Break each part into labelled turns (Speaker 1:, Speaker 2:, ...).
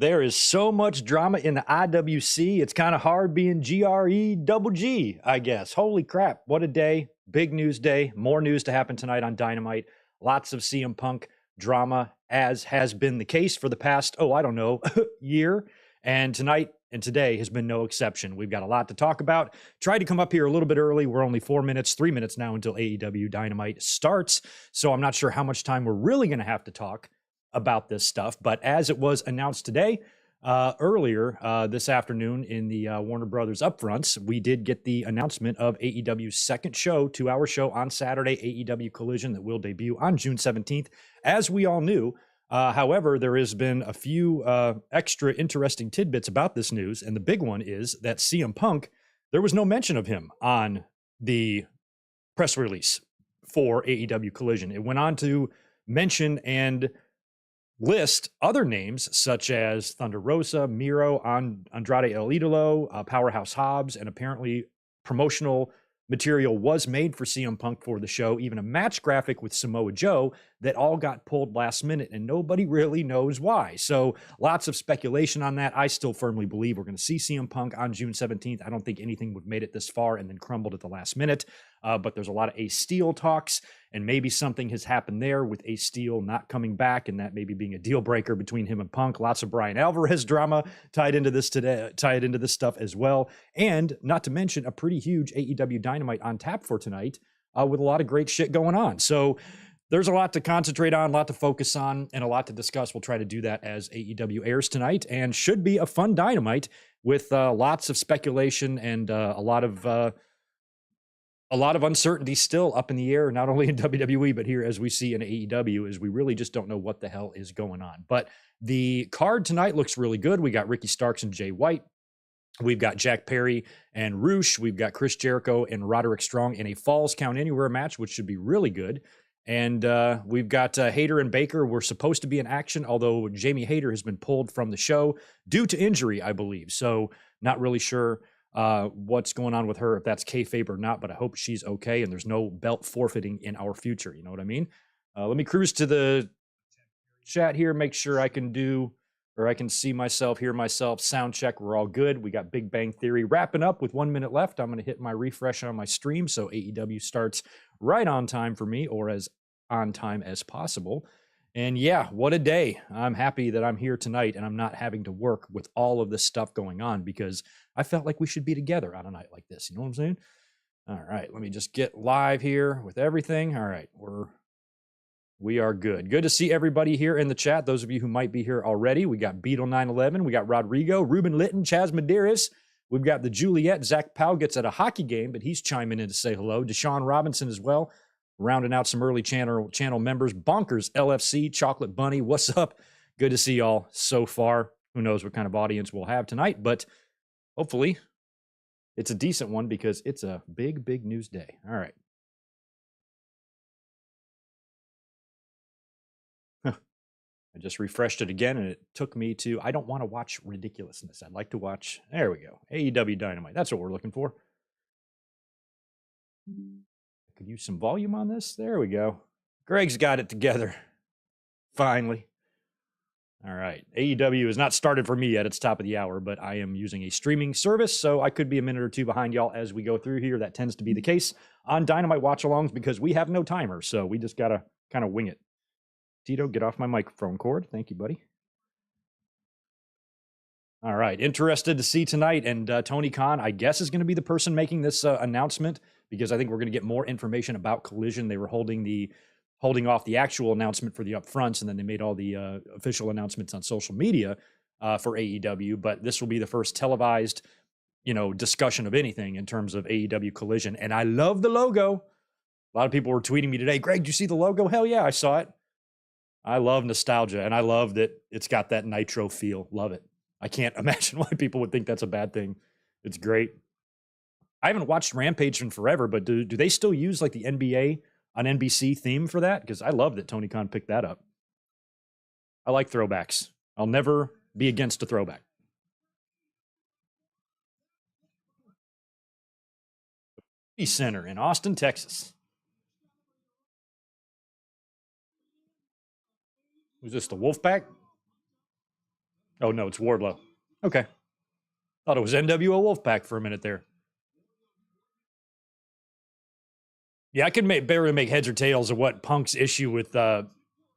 Speaker 1: There is so much drama in the IWC. It's kind of hard being GRE, I guess. Holy crap. What a day. Big news day. More news to happen tonight on Dynamite. Lots of CM Punk drama, as has been the case for the past, year. And tonight and today has been no exception. We've got a lot to talk about. Tried to come up here a little bit early. We're only 3 minutes now until AEW Dynamite starts. So I'm not sure how much time we're really going to have to talk about this stuff. But as it was announced today, earlier this afternoon in the Warner Brothers upfronts, we did get the announcement of AEW's second show, 2-hour show on Saturday, AEW Collision, that will debut on June 17th, as we all knew. However, there has been a few extra interesting tidbits about this news, and the big one is that CM Punk, there was no mention of him on the press release for AEW Collision. It went on to mention and list other names such as Thunder Rosa, Miro, Andrade El Idolo, Powerhouse Hobbs, and apparently promotional material was made for CM Punk for the show, even a match graphic with Samoa Joe that all got pulled last minute, and nobody really knows why. So lots of speculation on that. I still firmly believe we're going to see CM Punk on June 17th. I don't think anything would have made it this far and then crumbled at the last minute. But there's a lot of Ace Steel talks, and maybe something has happened there with Ace Steel not coming back, and that maybe being a deal breaker between him and Punk. Lots of Brian Alvarez drama tied into this stuff as well. And not to mention a pretty huge AEW Dynamite on tap for tonight with a lot of great shit going on. So there's a lot to concentrate on, a lot to focus on, and a lot to discuss. We'll try to do that as AEW airs tonight, and should be a fun Dynamite with lots of speculation and a lot of uncertainty still up in the air, not only in WWE, but here as we see in AEW, is we really just don't know what the hell is going on. But the card tonight looks really good. We got Ricky Starks and Jay White. We've got Jack Perry and Roosh. We've got Chris Jericho and Roderick Strong in a Falls Count Anywhere match, which should be really good. And we've got Hayter and Baker. We're supposed to be in action, although Jamie Hayter has been pulled from the show due to injury, I believe. So not really sure what's going on with her, if that's kayfabe or not, but I hope she's okay and there's no belt forfeiting in our future. You know what I mean? Let me cruise to the chat here, make sure I can see myself, hear myself, sound check. We're all good. We got Big Bang Theory wrapping up with 1 minute left. I'm going to hit my refresh on my stream, so AEW starts right on time for me, or as on time as possible. And yeah, what a day. I'm happy that I'm here tonight and I'm not having to work with all of this stuff going on, because I felt like we should be together on a night like this. You know what I'm saying? All right, let me just get live here with everything. All right, we are good. Good to see everybody here in the chat. Those of you who might be here already, we got Beetle 911, we got Rodrigo, Ruben Litton, Chaz Medeiros. We've got the Juliet. Zach Powell gets at a hockey game, but he's chiming in to say hello. Deshaun Robinson as well, rounding out some early channel members. Bonkers LFC, Chocolate Bunny, what's up? Good to see y'all so far. Who knows what kind of audience we'll have tonight, but hopefully it's a decent one, because it's a big, big news day. All right. I just refreshed it again, and it took me to, I don't want to watch ridiculousness. I'd like to watch, there we go, AEW Dynamite. That's what we're looking for. I could use some volume on this. There we go. Greg's got it together. Finally. All right. AEW has not started for me yet. It's top of the hour, but I am using a streaming service, so I could be a minute or two behind y'all as we go through here. That tends to be the case on Dynamite watch-alongs, because we have no timer, so we just got to kind of wing it. Tito, get off my microphone cord. Thank you, buddy. All right. Interested to see tonight. And Tony Khan, I guess, is going to be the person making this announcement, because I think we're going to get more information about Collision. They were holding off the actual announcement for the upfronts, and then they made all the official announcements on social media for AEW. But this will be the first televised, discussion of anything in terms of AEW Collision. And I love the logo. A lot of people were tweeting me today, Greg, did you see the logo? Hell yeah, I saw it. I love nostalgia, and I love that it's got that Nitro feel. Love it. I can't imagine why people would think that's a bad thing. It's great. I haven't watched Rampage in forever, but do they still use like the NBA on NBC theme for that? Because I love that Tony Khan picked that up. I like throwbacks. I'll never be against a throwback. Center in Austin, Texas. Who's this, the Wolfpack? Oh, no, it's Wardlow. Okay. Thought it was NWO Wolfpack for a minute there. Yeah, I could barely make heads or tails of what Punk's issue with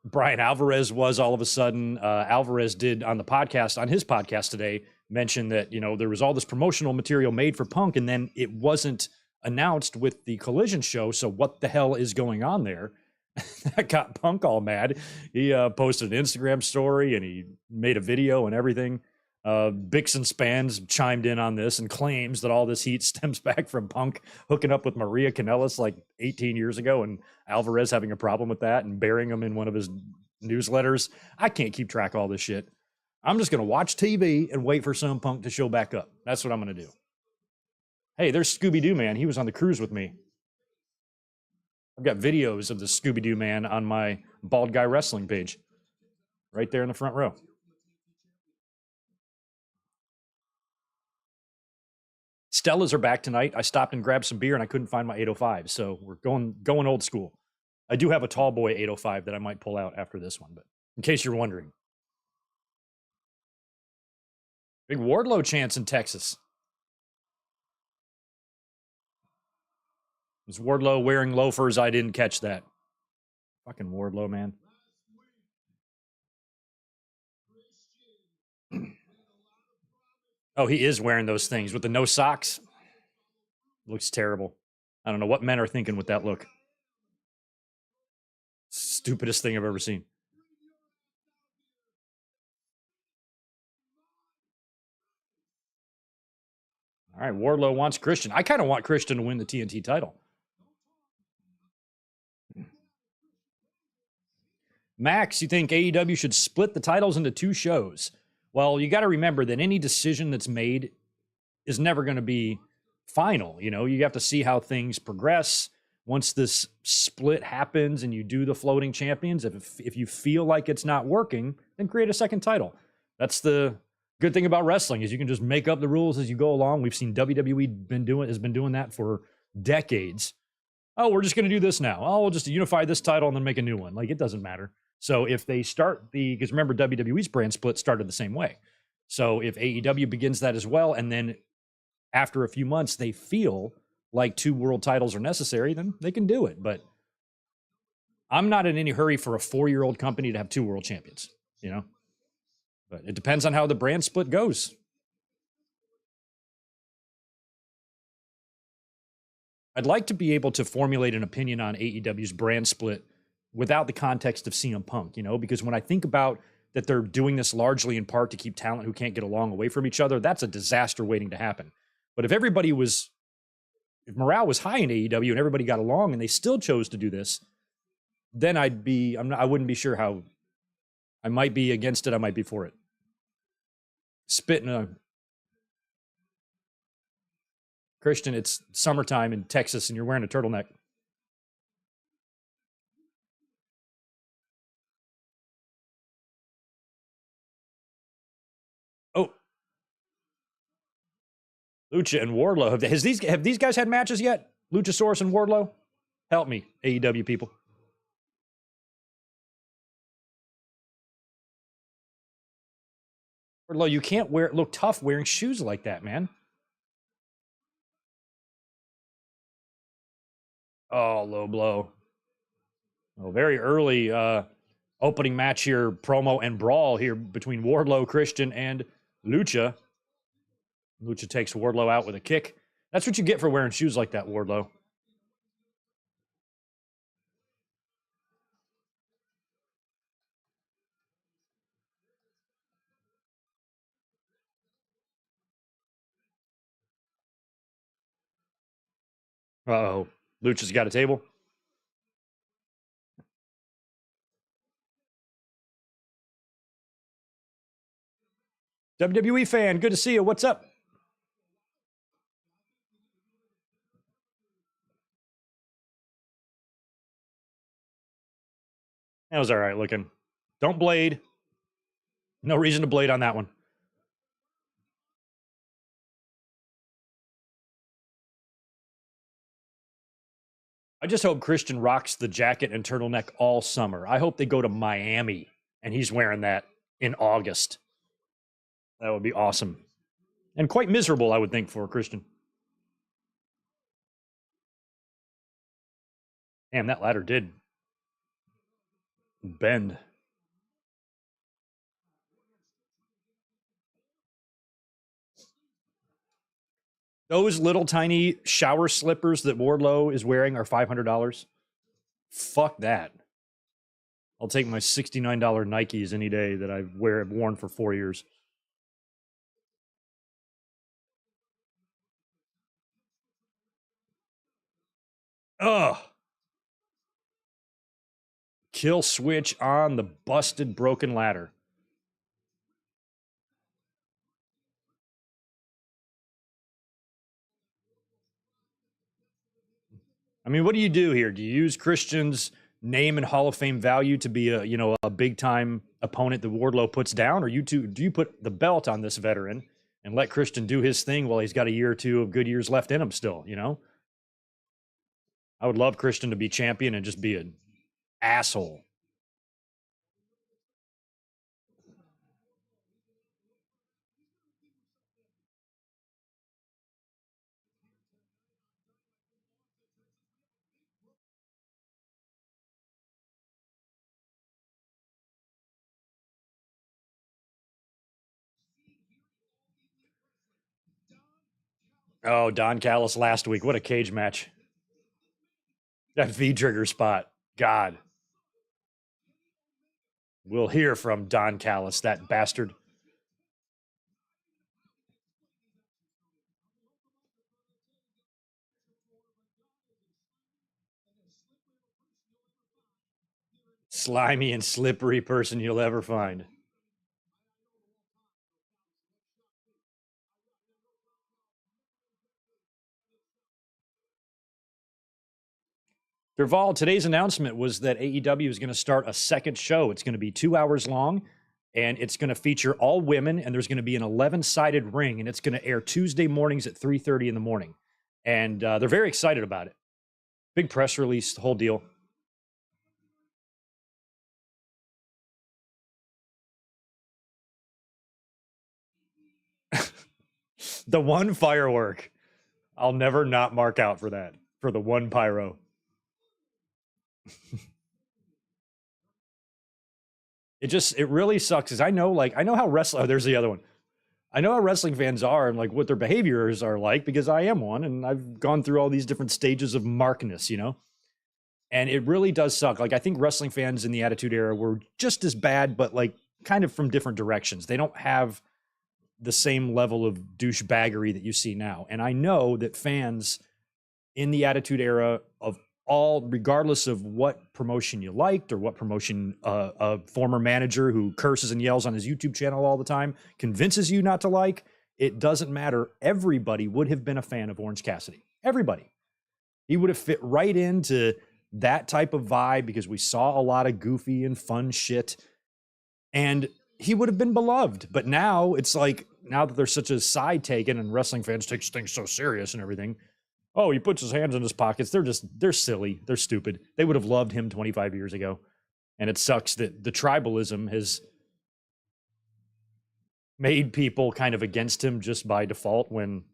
Speaker 1: Brian Alvarez was all of a sudden. Alvarez did on his podcast today, mention that, there was all this promotional material made for Punk, and then it wasn't announced with the Collision show. So what the hell is going on there? That got Punk all mad. He posted an Instagram story and he made a video and everything. Bixen Spans chimed in on this and claims that all this heat stems back from Punk hooking up with Maria Kanellis like 18 years ago, and Alvarez having a problem with that and burying him in one of his newsletters. I can't keep track of all this shit. I'm just going to watch TV and wait for some Punk to show back up. That's what I'm going to do. Hey, there's Scooby-Doo Man. He was on the cruise with me. I've got videos of the Scooby-Doo Man on my Bald Guy Wrestling page. Right there in the front row. Stellas are back tonight. I stopped and grabbed some beer and I couldn't find my 805. So we're going old school. I do have a tall boy 805 that I might pull out after this one, but in case you're wondering. Big Wardlow chance in Texas. Was Wardlow wearing loafers? I didn't catch that. Fucking Wardlow, man. Oh, he is wearing those things with the no socks. Looks terrible. I don't know what men are thinking with that look. Stupidest thing I've ever seen. All right, Wardlow wants Christian. I kind of want Christian to win the TNT title. Max, you think AEW should split the titles into 2 shows? Well, you got to remember that any decision that's made is never going to be final. You have to see how things progress. Once this split happens and you do the floating champions, if you feel like it's not working, then create a second title. That's the good thing about wrestling, is you can just make up the rules as you go along. We've seen WWE has been doing that for decades. Oh, we're just going to do this now. Oh, we'll just unify this title and then make a new one. Like, it doesn't matter. So if they start because remember, WWE's brand split started the same way. So if AEW begins that as well, and then after a few months they feel like 2 world titles are necessary, then they can do it. But I'm not in any hurry for a 4-year-old company to have 2 world champions, But it depends on how the brand split goes. I'd like to be able to formulate an opinion on AEW's brand split without the context of CM Punk, because when I think about that they're doing this largely in part to keep talent who can't get along away from each other, that's a disaster waiting to happen. But if morale was high in AEW and everybody got along and they still chose to do this, then I wouldn't be sure how. I might be against it. I might be for it. Christian, it's summertime in Texas and you're wearing a turtleneck. Oh, Lucha and Wardlow. Have these guys had matches yet? Luchasaurus and Wardlow? Help me, AEW people. Wardlow, you can't look tough wearing shoes like that, man. Oh, low blow. Oh, very early opening match here, promo and brawl here between Wardlow, Christian, and Lucha. Lucha takes Wardlow out with a kick. That's what you get for wearing shoes like that, Wardlow. Uh-oh. Lucha's got a table. WWE fan, good to see you. What's up? That was all right looking. Don't blade. No reason to blade on that one. I just hope Christian rocks the jacket and turtleneck all summer. I hope they go to Miami and he's wearing that in August. That would be awesome. And quite miserable, I would think, for Christian. Damn, that ladder did bend. Those little tiny shower slippers that Wardlow is wearing are $500. Fuck that. I'll take my $69 Nikes any day that I've worn for 4 years. Ugh. Kill switch on the busted, broken ladder. I mean, what do you do here? Do you use Christian's name and Hall of Fame value to be a big time opponent that Wardlow puts down, or do you put the belt on this veteran and let Christian do his thing while he's got a year or two of good years left in him still? I would love Christian to be champion and just be an asshole. Oh, Don Callis last week. What a cage match. That V trigger spot. God. We'll hear from Don Callis, that bastard. Slimy and slippery person you'll ever find. Derval, today's announcement was that AEW is going to start a second show. It's going to be 2 hours long, and it's going to feature all women, and there's going to be an 11-sided ring, and it's going to air Tuesday mornings at 3:30 in the morning. And they're very excited about it. Big press release, the whole deal. The one firework. I'll never not mark out for that, for the one pyro. It really sucks because I know how wrestling. Oh, there's the other one. I know how wrestling fans are and like what their behaviors are like because I am one and I've gone through all these different stages of markness. And it really does suck. Like I think wrestling fans in the Attitude Era were just as bad, but like kind of from different directions. They don't have the same level of douchebaggery that you see now. And I know that fans in the Attitude Era of all, regardless of what promotion you liked or what promotion a former manager who curses and yells on his YouTube channel all the time convinces you not to like, it doesn't matter. Everybody would have been a fan of Orange Cassidy. Everybody. He would have fit right into that type of vibe because we saw a lot of goofy and fun shit. And he would have been beloved. But now it's like, now that there's such a side taken and wrestling fans take things so serious and everything, oh, he puts his hands in his pockets. They're silly. They're stupid. They would have loved him 25 years ago. And it sucks that the tribalism has made people kind of against him just by default when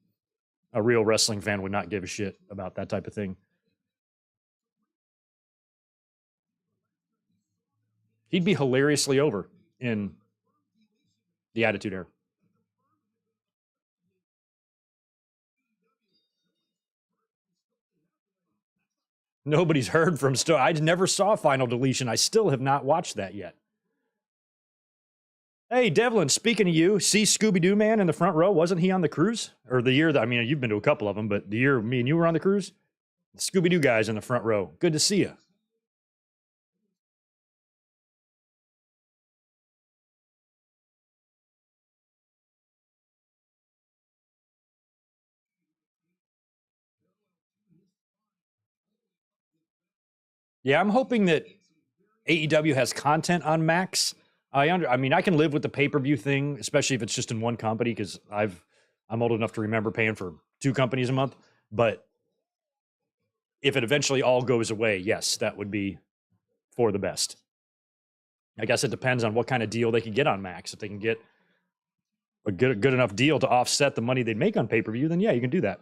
Speaker 1: a real wrestling fan would not give a shit about that type of thing. He'd be hilariously over in the Attitude Era. Nobody's heard from I never saw Final Deletion. I still have not watched that yet. Hey, Devlin, speaking of you, see Scooby-Doo Man in the front row? Wasn't he on the cruise? Or the year that, I mean, you've been to a couple of them, but the year me and you were on the cruise? The Scooby-Doo guy's in the front row. Good to see you. Yeah, I'm hoping that AEW has content on Max. I mean, I can live with the pay-per-view thing, especially if it's just in one company, because I'm old enough to remember paying for 2 companies a month. But if it eventually all goes away, yes, that would be for the best. I guess it depends on what kind of deal they can get on Max. If they can get a good enough deal to offset the money they'd make on pay-per-view, then yeah, you can do that.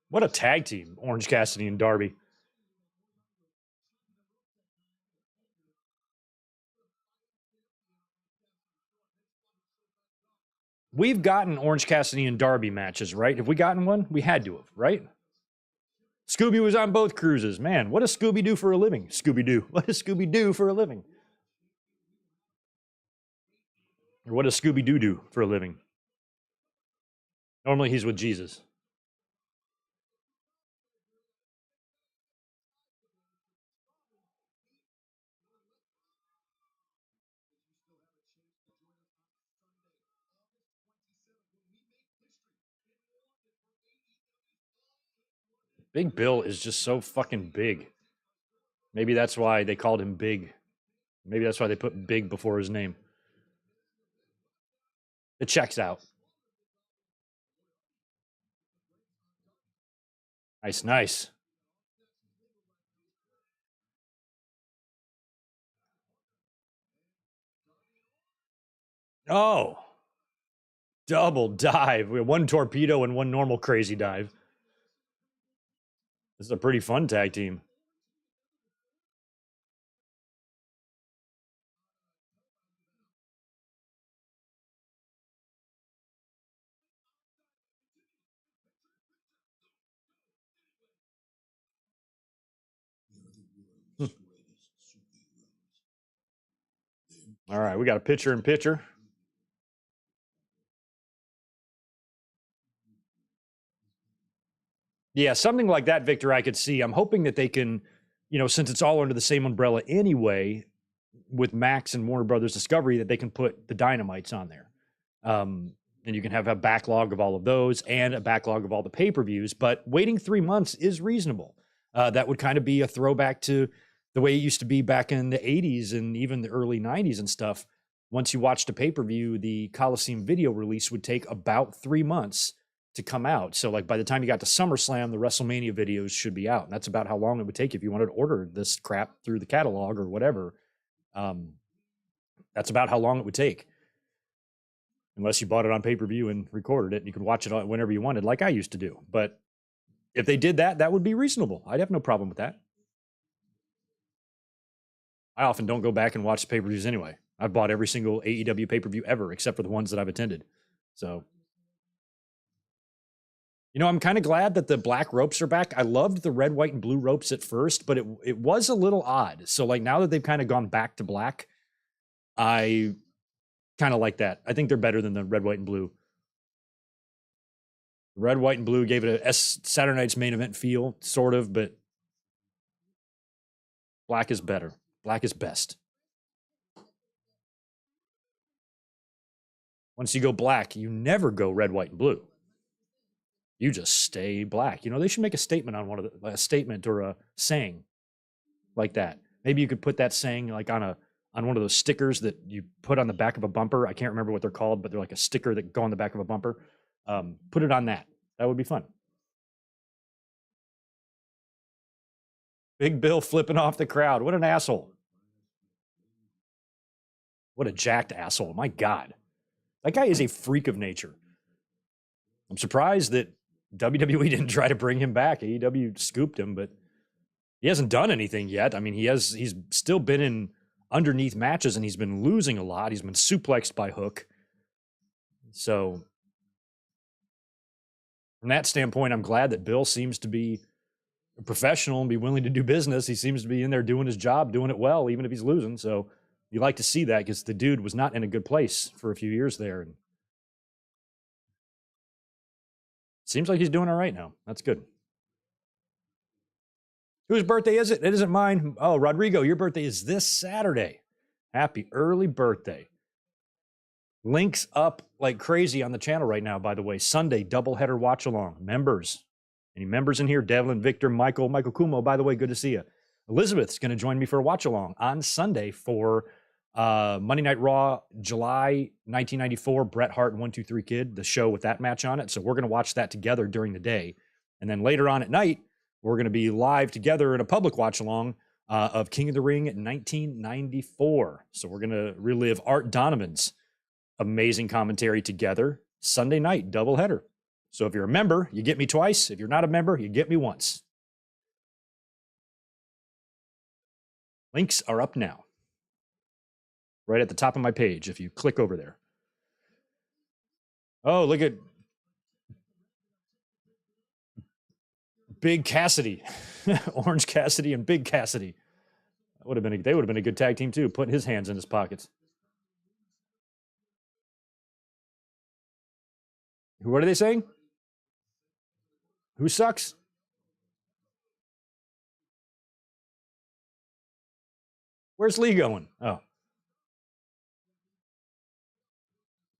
Speaker 1: What a tag team, Orange Cassidy and Darby. We've gotten Orange Cassidy and Darby matches, right? Have we gotten one? We had to have, right? Scooby was on both cruises. Man, what does Scooby do for a living? Scooby-Doo. What does Scooby do for a living? Or what does Scooby-Doo do for a living? Normally he's with Jesus. Big Bill is just so fucking big. Maybe that's why they called him Big. Maybe that's why they put Big before his name. It checks out. Nice, nice. Oh, double dive. We have one torpedo and one normal crazy dive. This is a pretty fun tag team. All right, we got a pitcher and pitcher. Yeah, something like that, Victor, I could see. I'm hoping that they can, since it's all under the same umbrella anyway, with Max and Warner Brothers Discovery, that they can put the Dynamites on there. And you can have a backlog of all of those and a backlog of all the pay-per-views. But waiting 3 months is reasonable. That would kind of be a throwback to the way it used to be back in the 80s and even the early 90s and stuff. Once you watched a pay-per-view, the Coliseum video release would take about 3 months to come out. So like by the time you got to SummerSlam, the WrestleMania videos should be out. And that's about how long it would take if you wanted to order this crap through the catalog or whatever. That's about how long it would take. Unless you bought it on pay-per-view and recorded it, and you could watch it whenever you wanted, like I used to do. But if they did that, that would be reasonable. I'd have no problem with that. I often don't go back and watch the pay-per-views anyway. I've bought every single AEW pay-per-view ever, except for the ones that I've attended. So, I'm kind of glad that the black ropes are back. I loved the red, white, and blue ropes at first, but it was a little odd. So, like, now that they've kind of gone back to black, I kind of like that. I think they're better than the red, white, and blue. Red, white, and blue gave it a Saturday Night's Main Event feel, sort of, but black is better. Black is best. Once you go black, you never go red, white, and blue. You just stay black. They should make a statement on a statement or a saying like that. Maybe you could put that saying like on one of those stickers that you put on the back of a bumper. I can't remember what they're called, but they're like a sticker that go on the back of a bumper. Put it on that. That would be fun. Big Bill flipping off the crowd. What an asshole. What a jacked asshole. My God. That guy is a freak of nature. I'm surprised that WWE didn't try to bring him back. AEW scooped him, but he hasn't done anything yet. I mean, he's still been in underneath matches and he's been losing a lot. He's been suplexed by Hook. So from that standpoint, I'm glad that Bill seems to be a professional and be willing to do business. He seems to be in there doing his job, doing it well, even if he's losing. So you like to see that because the dude was not in a good place for a few years there. And seems like he's doing all right now. That's good. Whose birthday is it? It isn't mine. Oh, Rodrigo, your birthday is this Saturday. Happy early birthday. Links up like crazy on the channel right now, by the way. Sunday, doubleheader watch along. Members. Any members in here? Devlin, Victor, Michael Kumo, by the way, good to see you. Elizabeth's going to join me for a watch along on Sunday for Monday Night Raw, July 1994, Bret Hart and 123 Kid, the show with that match on it. So we're going to watch that together during the day. And then later on at night, we're going to be live together in a public watch along of King of the Ring 1994. So we're going to relive Art Donovan's amazing commentary together Sunday night, doubleheader. So if you're a member, you get me twice. If you're not a member, you get me once. Links are up now. Right at the top of my page, if you click over there. Oh, look at Big Cassidy. Orange Cassidy and Big Cassidy. They would have been a good tag team too, putting his hands in his pockets. What are they saying? Who sucks? Where's Lee going? Oh.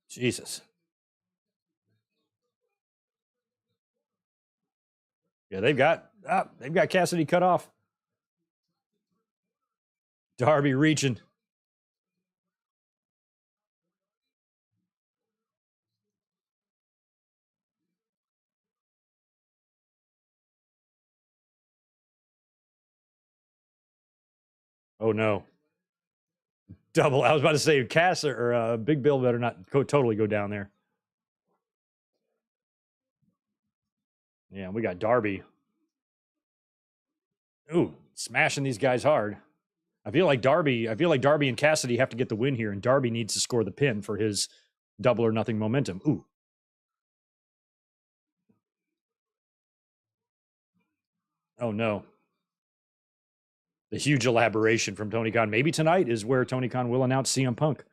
Speaker 1: Jesus. Yeah, they've got Cassidy cut off. Darby reaching. Oh no. Double. I was about to say Cass or Big Bill better not totally go down there. Yeah, we got Darby. Ooh, smashing these guys hard. I feel like Darby and Cassidy have to get the win here, and Darby needs to score the pin for his double or nothing momentum. Ooh. Oh no. The huge elaboration from Tony Khan. Maybe tonight is where Tony Khan will announce CM Punk.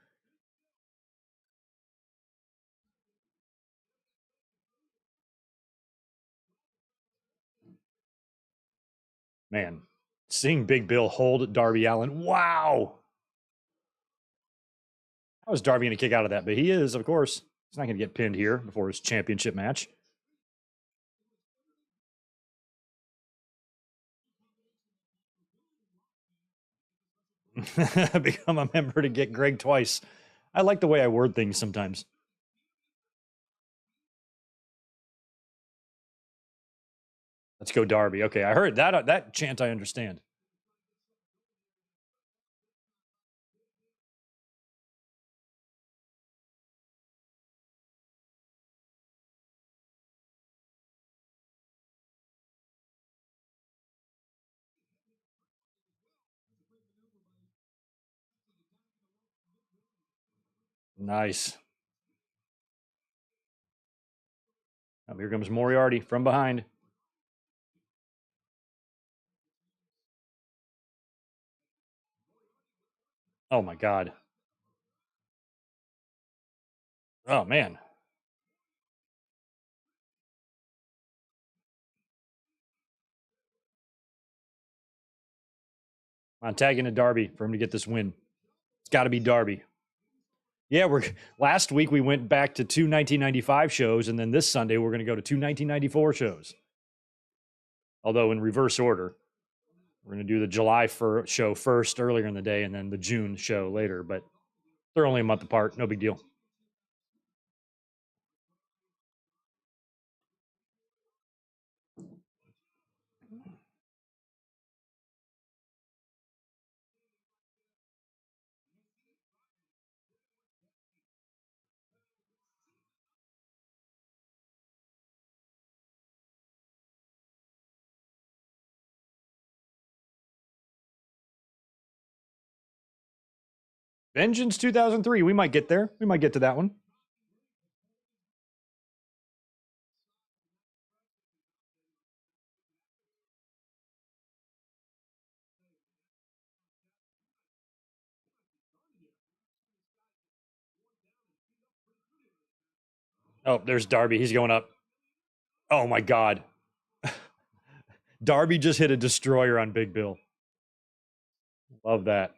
Speaker 1: Man, seeing Big Bill hold Darby Allin. Wow. How is Darby going to kick out of that? But he is, of course. He's not going to get pinned here before his championship match. Become a member to get Greg twice. I like the way I word things sometimes. Let's go Darby. Okay, I heard that chant. I understand. Nice. Oh, here comes Moriarty from behind. Oh my God. Oh man. I'm tagging to Darby for him to get this win. It's got to be Darby. Yeah, last week we went back to two 1995 shows, and then this Sunday we're going to go to two 1994 shows. Although in reverse order. We're going to do the July show first earlier in the day, and then the June show later, but they're only a month apart. No big deal. Vengeance 2003. We might get there. We might get to that one. Oh, there's Darby. He's going up. Oh my God. Darby just hit a destroyer on Big Bill. Love that.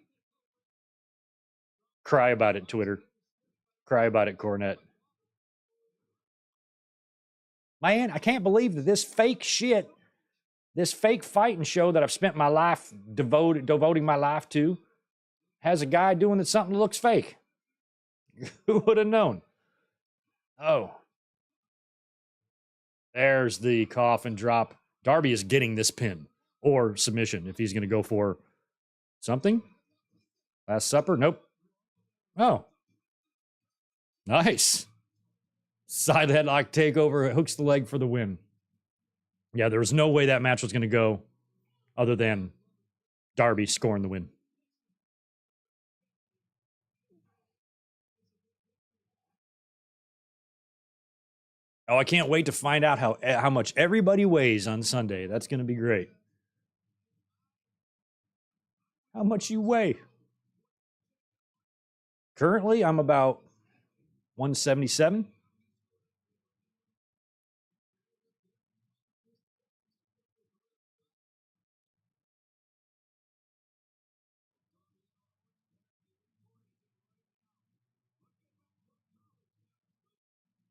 Speaker 1: Cry about it, Twitter. Cry about it, Cornette. Man, I can't believe that this fake shit, this fake fighting show that I've spent my life devoting my life to, has a guy doing something that looks fake. Who would have known? Oh, there's the coffin drop. Darby is getting this pin or submission if he's going to go for something. Last Supper? Nope. Oh, nice. Side headlock takeover. Hooks the leg for the win. Yeah, there was no way that match was going to go other than Darby scoring the win. Oh, I can't wait to find out how much everybody weighs on Sunday. That's going to be great. How much you weigh? Currently, I'm about 177.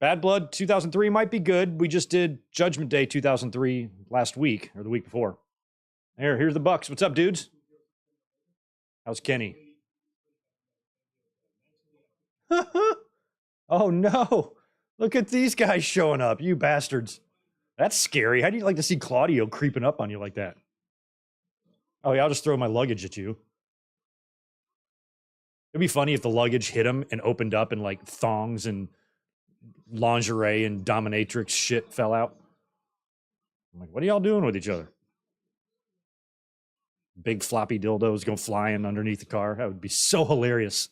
Speaker 1: Bad Blood 2003 might be good. We just did Judgment Day 2003 last week or the week before. Here's the Bucks. What's up, dudes? How's Kenny? Oh no. Look at these guys showing up, you bastards. That's scary. How do you like to see Claudio creeping up on you like that? Oh yeah, I'll just throw my luggage at you. It'd be funny if the luggage hit him and opened up and like thongs and lingerie and dominatrix shit fell out. I'm like, what are y'all doing with each other? Big floppy dildos go flying underneath the car. That would be so hilarious.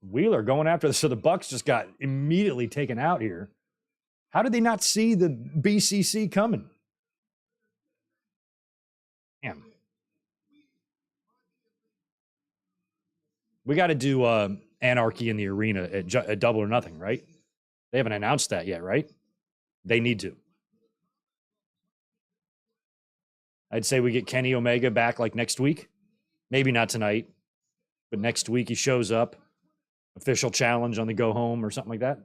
Speaker 1: Wheeler going after this. So the Bucks just got immediately taken out here. How did they not see the BCC coming? Damn. We got to do Anarchy in the Arena at Double or Nothing, right? They haven't announced that yet, right? They need to. I'd say we get Kenny Omega back like next week. Maybe not tonight, but next week he shows up. Official challenge on the go home or something like that.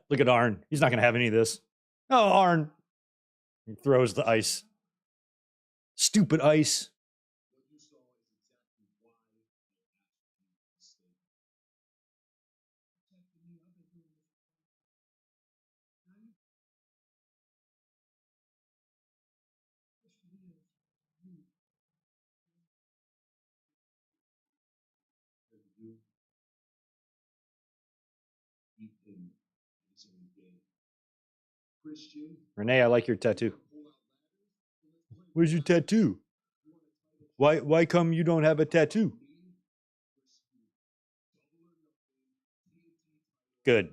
Speaker 1: Look at Arn. He's not going to have any of this. Oh, Arn. He throws the ice. Stupid ice. Renee, I like your tattoo. Where's your tattoo? Why come you don't have a tattoo? Good.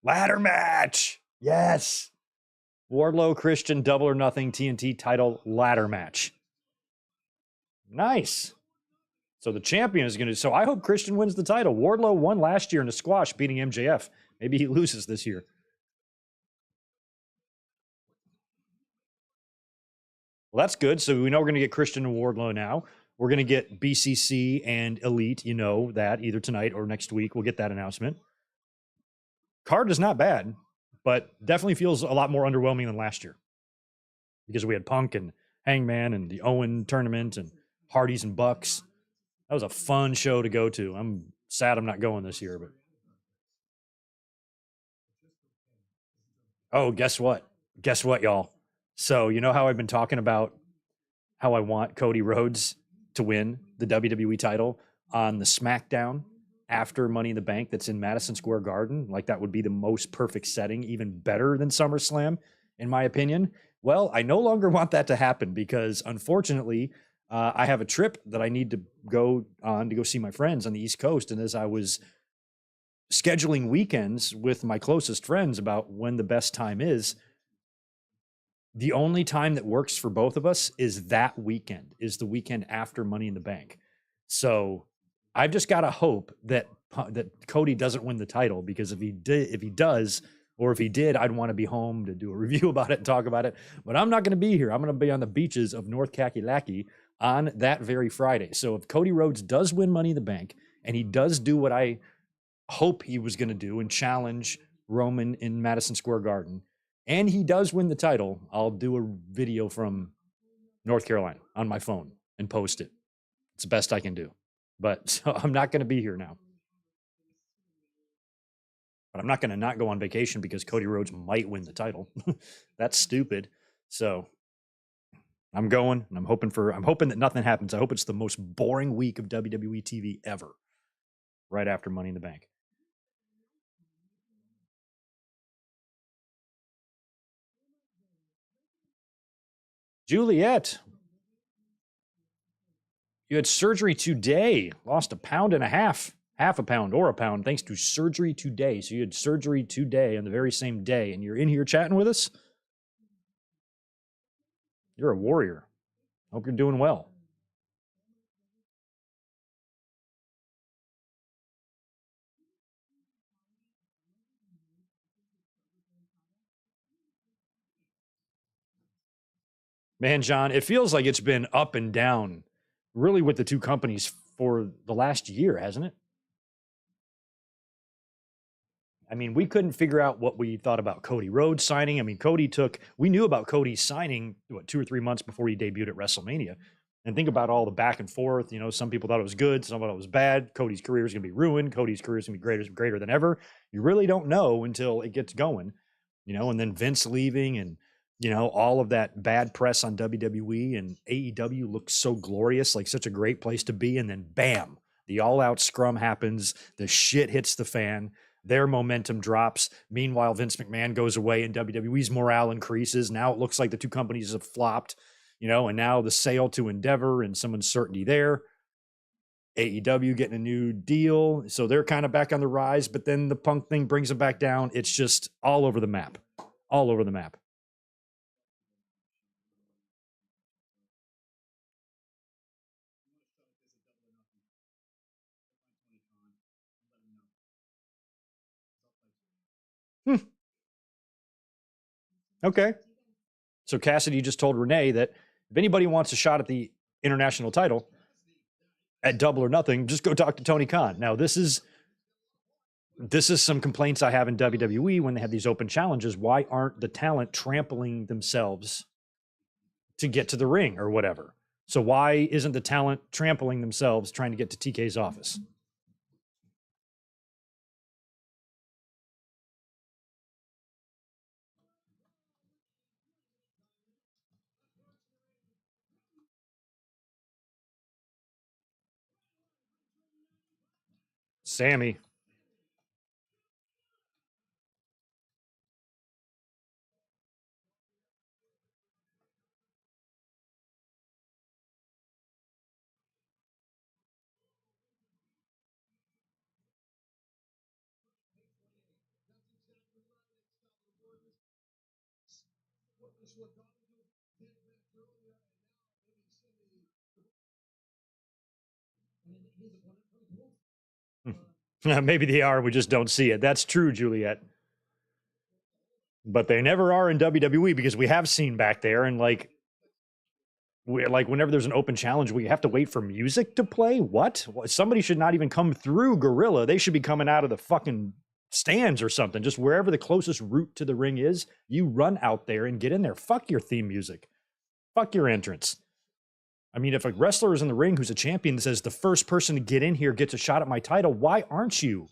Speaker 1: Ladder match. Yes. Wardlow Christian Double or Nothing TNT title ladder match. Nice. So the champion is going to. So I hope Christian wins the title. Wardlow won last year in the squash, beating MJF. Maybe he loses this year. Well, that's good. So we know we're going to get Christian and Wardlow now. We're going to get BCC and Elite. You know that either tonight or next week. We'll get that announcement. Card is not bad, but definitely feels a lot more underwhelming than last year because we had Punk and Hangman and the Owen tournament and Hardys and Bucks. That was a fun show to go to. I'm sad I'm not going this year, but oh, guess what? Guess what, y'all? So you know how I've been talking about how I want Cody Rhodes to win the WWE title on the SmackDown after Money in the Bank that's in Madison Square Garden? Like that would be the most perfect setting, even better than SummerSlam, in my opinion. Well, I no longer want that to happen because unfortunately, I have a trip that I need to go on to go see my friends on the East Coast. And as I was scheduling weekends with my closest friends about when the best time is, the only time that works for both of us is that weekend, is the weekend after Money in the Bank. So I've just got to hope that Cody doesn't win the title, because if he does, or if he did, I'd want to be home to do a review about it and talk about it. But I'm not going to be here. I'm going to be on the beaches of North Kakalaki on that very Friday. So if Cody Rhodes does win Money in the Bank and he does do what I hope he was going to do and challenge Roman in Madison Square Garden, and he does win the title, I'll do a video from North Carolina on my phone and post it. It's the best I can do. But so I'm not going to be here now. But I'm not going to not go on vacation because Cody Rhodes might win the title. That's stupid. So I'm going, and I'm hoping that nothing happens. I hope it's the most boring week of WWE TV ever, right after Money in the Bank. Juliet, you had surgery today, lost 1.5 pounds, half a pound or a pound, thanks to surgery today. So you had surgery today on the very same day, and you're in here chatting with us? You're a warrior. Hope you're doing well. Man, John, it feels like it's been up and down really with the two companies for the last year, hasn't it? I mean, we couldn't figure out what we thought about Cody Rhodes signing. I mean, we knew about Cody signing, 2 or 3 months before he debuted at WrestleMania. And think about all the back and forth. You know, some people thought it was good, some thought it was bad. Cody's career is going to be ruined. Cody's career is going to be greater than ever. You really don't know until it gets going, and then Vince leaving and, all of that bad press on WWE, and AEW looks so glorious, like such a great place to be. And then bam, the all out scrum happens. The shit hits the fan. Their momentum drops. Meanwhile, Vince McMahon goes away and WWE's morale increases. Now it looks like the two companies have flopped, and now the sale to Endeavor and some uncertainty there. AEW getting a new deal. So they're kind of back on the rise, but then the Punk thing brings them back down. It's just all over the map. All over the map. Hmm. Okay. So Cassidy just told Renee that if anybody wants a shot at the international title at Double or Nothing, just go talk to Tony Khan. Now, this is some complaints I have in WWE when they have these open challenges. Why aren't the talent trampling themselves to get to the ring or whatever? So why isn't the talent trampling themselves trying to get to TK's office? Sammy. Maybe they are. We just don't see it. That's true, Juliet. But they never are in WWE because we have seen back there, and whenever there's an open challenge, we have to wait for music to play. What? Somebody should not even come through Gorilla. They should be coming out of the fucking stands or something. Just wherever the closest route to the ring is, you run out there and get in there. Fuck your theme music. Fuck your entrance. I mean, if a wrestler is in the ring who's a champion that says the first person to get in here gets a shot at my title, why aren't you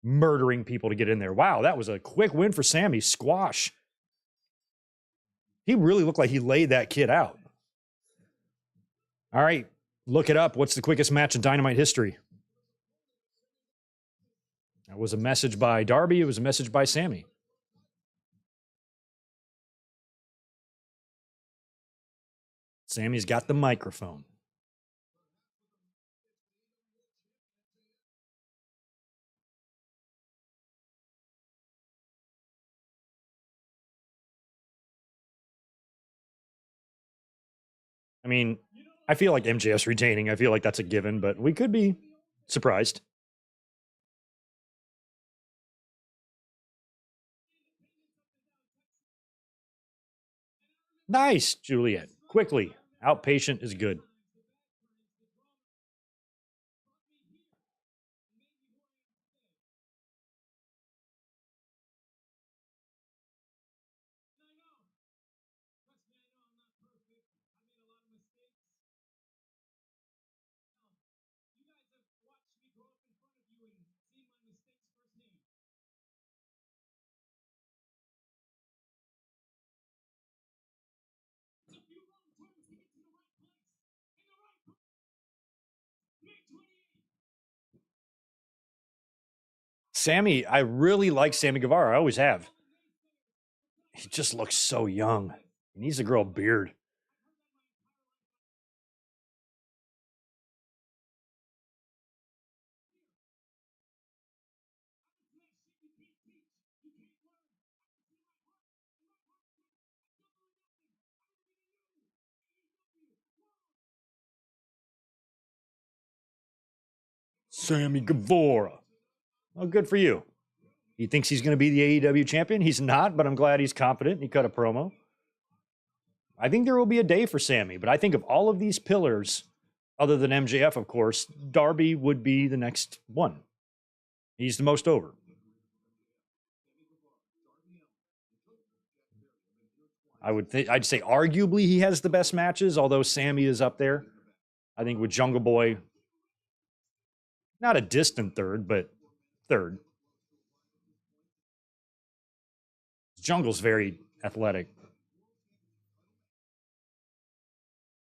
Speaker 1: murdering people to get in there? Wow, that was a quick win for Sammy. Squash. He really looked like he laid that kid out. All right, look it up. What's the quickest match in Dynamite history? That was a message by Darby. It was a message by Sammy. Sammy's got the microphone. I mean, I feel like MJF's retaining. I feel like that's a given, but we could be surprised. Nice, Juliet. Quickly. Outpatient is good. Sammy, I really like Sammy Guevara. I always have. He just looks so young. He needs to grow a beard. Sammy Guevara. Well, good for you. He thinks he's going to be the AEW champion. He's not, but I'm glad he's confident. He cut a promo. I think there will be a day for Sammy, but I think of all of these pillars, other than MJF, of course, Darby would be the next one. He's the most over. I'd say arguably he has the best matches, although Sammy is up there. I think with Jungle Boy, not a distant third, but third. Jungle's very athletic.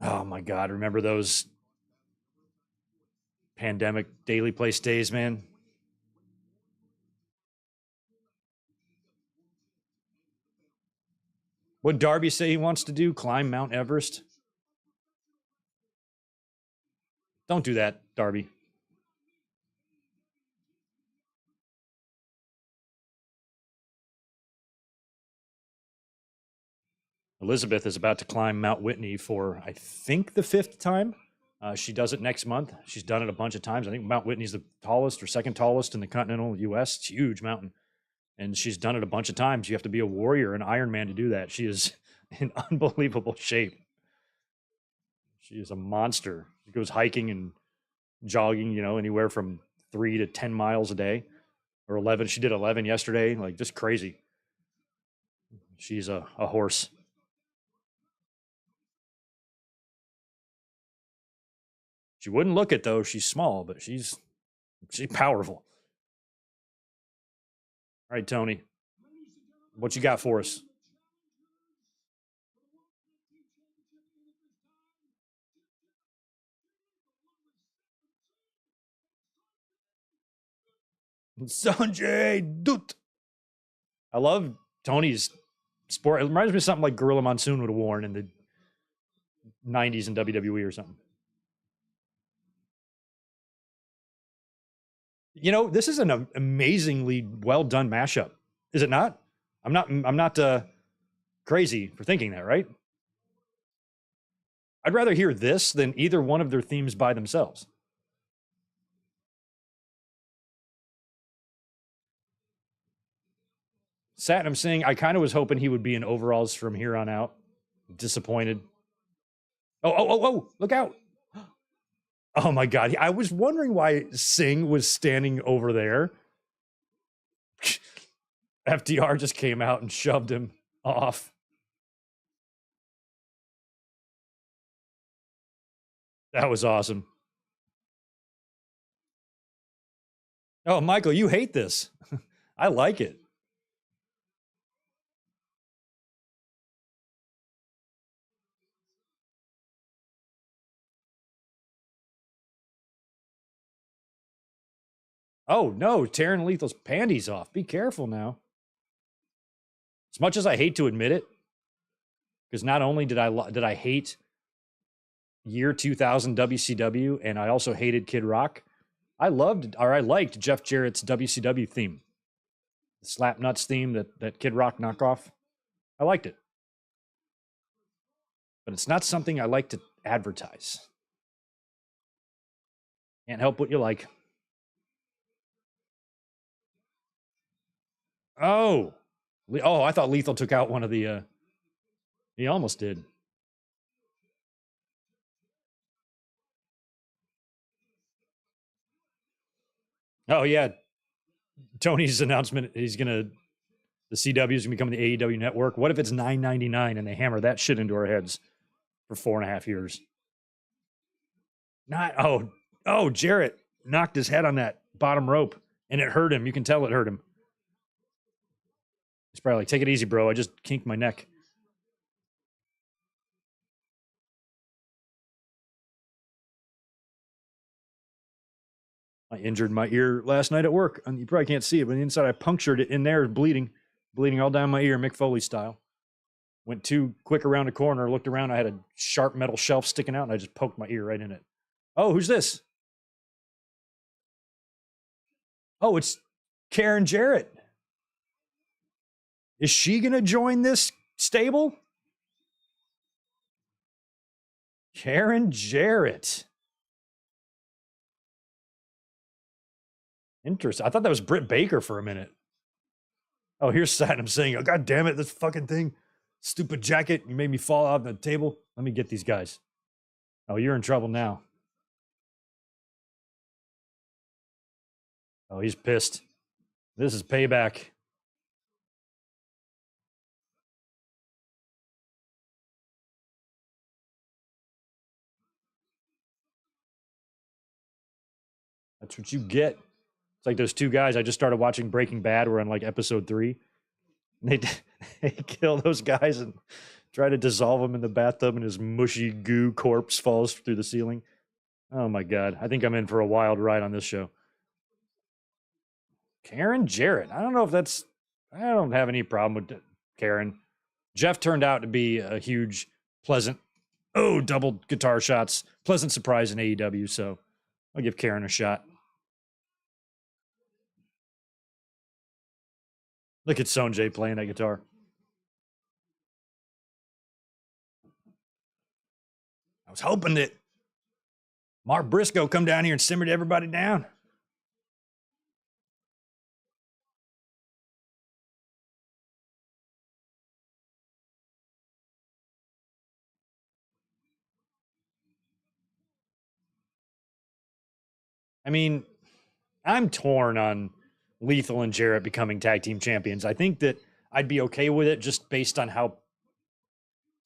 Speaker 1: Oh my God, remember those pandemic daily place days, man? What Darby say he wants to do? Climb Mount Everest? Don't do that, Darby. Elizabeth is about to climb Mount Whitney for, I think, the 5th time. She does it next month. She's done it a bunch of times. I think Mount Whitney's the tallest or second tallest in the continental U.S. It's a huge mountain. And she's done it a bunch of times. You have to be a warrior, an Iron Man to do that. She is in unbelievable shape. She is a monster. She goes hiking and jogging, anywhere from 3 to 10 miles a day, or 11. She did 11 yesterday, like just crazy. She's a horse. She wouldn't look it though. She's small, but she's powerful. All right, Tony, what you got for us? Sanjay Dutt. I love Tony's sport. It reminds me of something like Gorilla Monsoon would have worn in the 90s in WWE or something. This is an amazingly well done mashup, is it not? I'm not crazy for thinking that, right? I'd rather hear this than either one of their themes by themselves. Satnam Singh, I kind of was hoping he would be in overalls from here on out. Disappointed. Oh, look out. Oh my God. I was wondering why Singh was standing over there. FDR just came out and shoved him off. That was awesome. Oh, Michael, you hate this. I like it. Oh no, tearing Lethal's panties off. Be careful now. As much as I hate to admit it, because not only did I hate year 2000 WCW, and I also hated Kid Rock. I liked Jeff Jarrett's WCW theme, the Slap Nuts theme that Kid Rock knockoff. I liked it, but it's not something I like to advertise. Can't help what you like. Oh, I thought Lethal took out one of the. He almost did. Oh yeah, Tony's announcement. The CW is gonna become the AEW network. What if it's $9.99 and they hammer that shit into our heads for 4.5 years? Not Jarrett knocked his head on that bottom rope and it hurt him. You can tell it hurt him. He's probably like, take it easy, bro. I just kinked my neck. I injured my ear last night at work. And you probably can't see it, but inside I punctured it in there, bleeding all down my ear, Mick Foley style. Went too quick around a corner, looked around. I had a sharp metal shelf sticking out, and I just poked my ear right in it. Oh, who's this? Oh, it's Karen Jarrett. Is she going to join this stable? Karen Jarrett. Interesting. I thought that was Britt Baker for a minute. Oh, here's Saddam saying, oh, God damn it, this fucking thing. Stupid jacket. You made me fall out on the table. Let me get these guys. Oh, you're in trouble now. Oh, he's pissed. This is payback. That's what you get. It's like those two guys. I just started watching Breaking Bad. We're on like episode 3. And they kill those guys and try to dissolve him in the bathtub, and his mushy goo corpse falls through the ceiling. Oh my God. I think I'm in for a wild ride on this show. Karen Jarrett. I don't know if that's, I don't have any problem with Karen. Jeff turned out to be a huge, pleasant, double guitar shots, pleasant surprise in AEW. So I'll give Karen a shot. Look at Sonjay playing that guitar. I was hoping that Mark Briscoe come down here and simmered everybody down. I mean, I'm torn on Lethal and Jarrett becoming tag team champions. I think that I'd be okay with it just based on how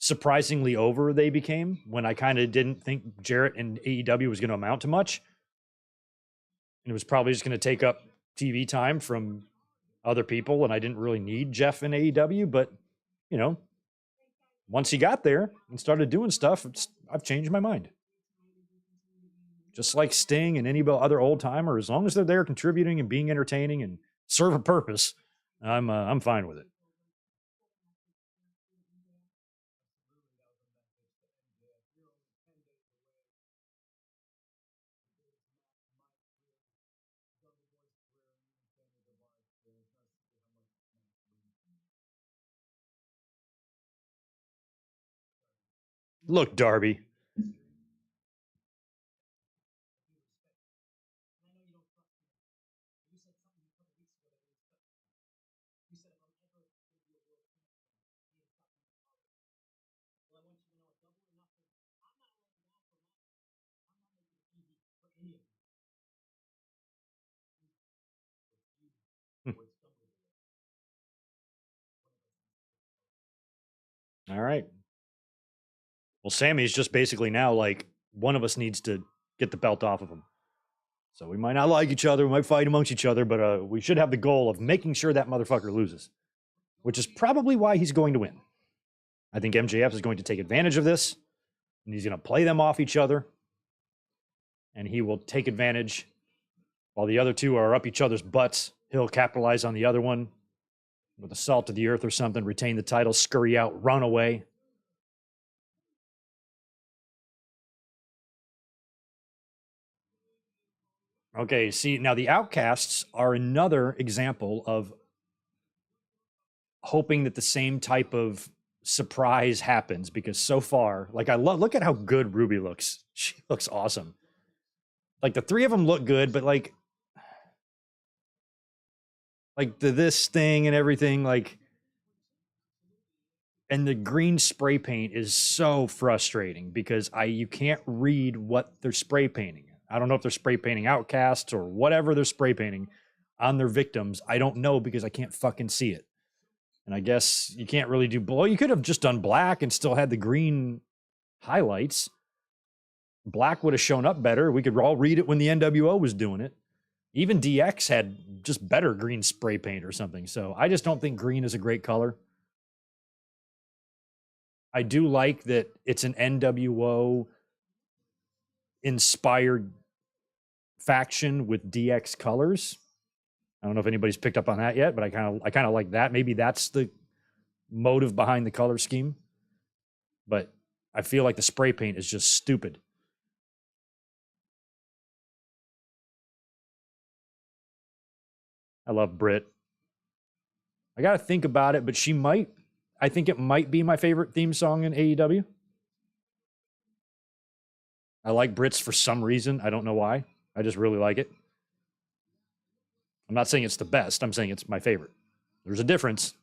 Speaker 1: surprisingly over they became when I kind of didn't think Jarrett and AEW was going to amount to much. And it was probably just going to take up TV time from other people. And I didn't really need Jeff in AEW. But, you know, once he got there and started doing stuff, I've changed my mind. Just like Sting and any other old timer, as long as they're there contributing and being entertaining and serve a purpose, I'm fine with it. Look, Darby. All right. Well, Sammy's just basically now like one of us needs to get the belt off of him. So we might not like each other, we might fight amongst each other, but we should have the goal of making sure that motherfucker loses, which is probably why he's going to win. I think MJF is going to take advantage of this, and he's going to play them off each other, and he will take advantage while the other two are up each other's butts. He'll capitalize on the other one with a salt of the earth or something, retain the title, scurry out, run away. Okay, see, now the Outcasts are another example of hoping that the same type of surprise happens, because so far, like, I look at how good Ruby looks. She looks awesome. Like, the three of them look good, but like this thing and everything, like, and the green spray paint is so frustrating because you can't read what they're spray painting. I don't know if they're spray painting Outcasts or whatever they're spray painting on their victims. I don't know because I can't fucking see it. And I guess you can't really do blue. You could have just done black and still had the green highlights. Black would have shown up better. We could all read it when the NWO was doing it. Even DX had just better green spray paint or something. So I just don't think green is a great color. I do like that it's an NWO inspired faction with DX colors. I don't know if anybody's picked up on that yet, but I kind of like that. Maybe that's the motive behind the color scheme. But I feel like the spray paint is just stupid. I love Britt. I got to think about it, but I think it might be my favorite theme song in AEW. I like Britt's for some reason. I don't know why. I just really like it. I'm not saying it's the best. I'm saying it's my favorite. There's a difference.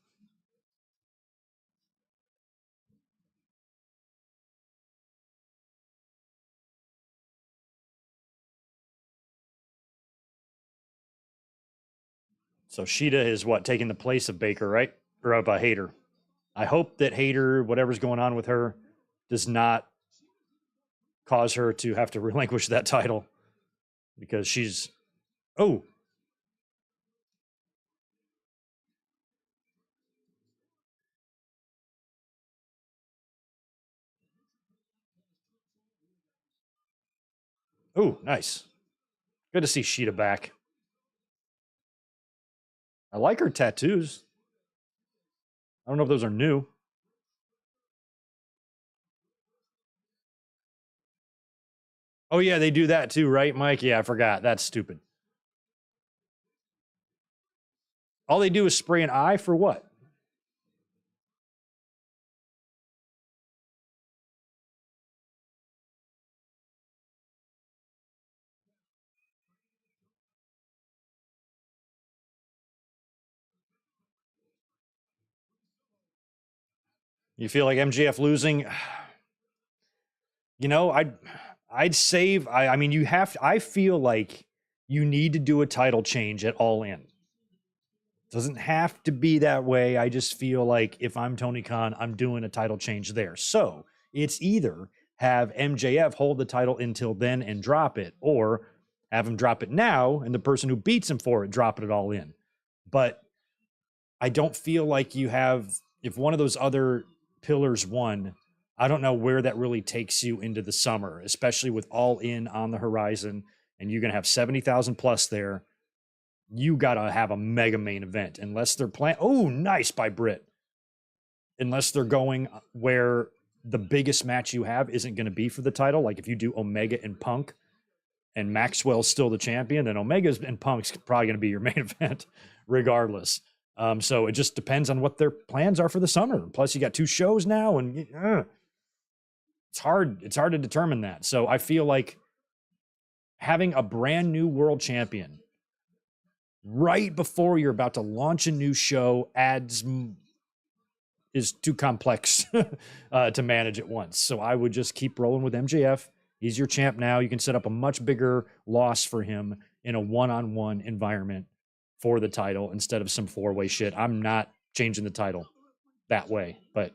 Speaker 1: So Sheeta is what, taking the place of Baker, right? Or of Hayter. I hope that Hayter, whatever's going on with her, does not cause her to have to relinquish that title because she's. Oh. Oh, nice. Good to see Sheeta back. I like her tattoos. I don't know if those are new. Oh, yeah, they do that too, right, Mike? Yeah, I forgot. That's stupid. All they do is spray an eye for what? You feel like MJF losing? You know, I'd save. I mean, you have. I feel like you need to do a title change at All In. Doesn't have to be that way. I just feel like if I'm Tony Khan, I'm doing a title change there. So it's either have MJF hold the title until then and drop it, or have him drop it now and the person who beats him for it drop it all in. But I don't feel like you have, if one of those other pillars won, I don't know where that really takes you into the summer, especially with All In on the horizon, and you're going to have 70,000 plus there. You got to have a mega main event unless they're playing. Oh, nice by Britt. Unless they're going where the biggest match you have isn't going to be for the title. Like if you do Omega and Punk and Maxwell's still the champion, then Omega's and Punk's probably going to be your main event regardless. So it just depends on what their plans are for the summer. Plus, you got 2 shows now, and it's hard. It's hard to determine that. So I feel like having a brand new world champion right before you're about to launch a new show is too complex to manage at once. So I would just keep rolling with MJF. He's your champ now. You can set up a much bigger loss for him in a one-on-one environment for the title instead of some 4-way shit. I'm not changing the title that way, but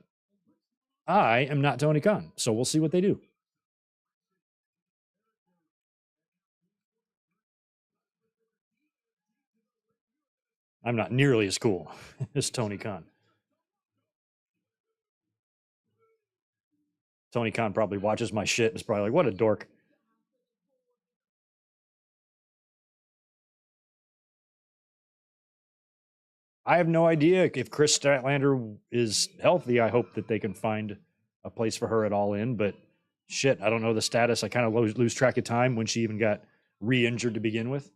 Speaker 1: I am not Tony Khan. So we'll see what they do. I'm not nearly as cool as Tony Khan. Tony Khan probably watches my shit and is probably like, what a dork. I have no idea if Chris Statlander is healthy. I hope that they can find a place for her at All In, but shit, I don't know the status. I kind of lose track of time when she even got re-injured to begin with.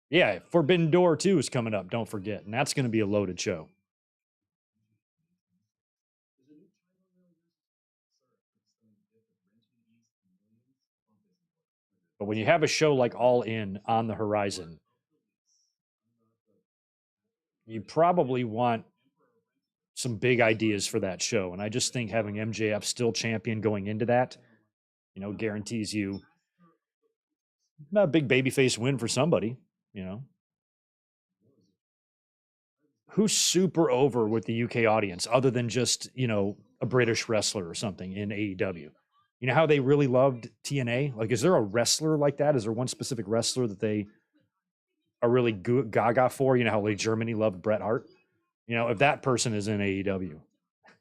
Speaker 1: Yeah, Forbidden Door 2 is coming up, don't forget, and that's going to be a loaded show. But when you have a show like All In on the horizon, you probably want some big ideas for that show. And I just think having MJF still champion going into that, guarantees you a big babyface win for somebody, you know. Who's super over with the UK audience other than just, a British wrestler or something in AEW? You know how they really loved TNA? Like, is there a wrestler like that? Is there one specific wrestler that they are really gaga for? You know how like Germany loved Bret Hart? If that person is in AEW,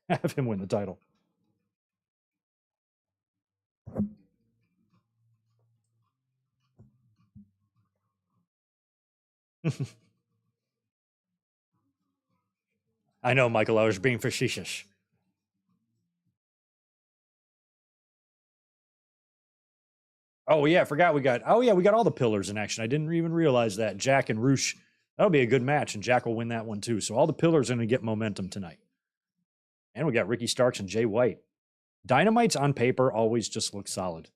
Speaker 1: have him win the title. I know, Michael. I was being facetious. Oh yeah, I forgot we got. Oh yeah, we got all the pillars in action. I didn't even realize that. Jack and Roosh. That'll be a good match, and Jack will win that one too. So all the pillars are going to get momentum tonight. And we got Ricky Starks and Jay White. Dynamite's on paper always just looks solid.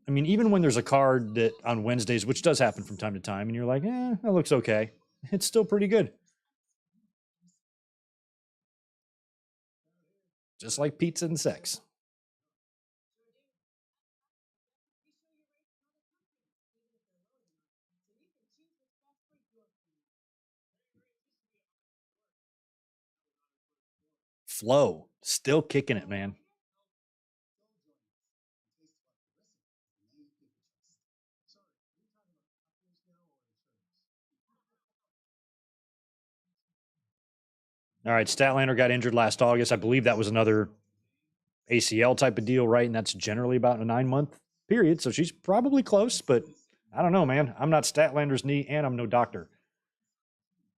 Speaker 1: I mean, even when there's a card that on Wednesdays, which does happen from time to time, and you're like, that looks okay. It's still pretty good. Just like pizza and sex. Flow, still kicking it, man. All right, Statlander got injured last August. I believe that was another ACL type of deal, right? And that's generally about a 9-month period. So she's probably close, but I don't know, man. I'm not Statlander's knee and I'm no doctor.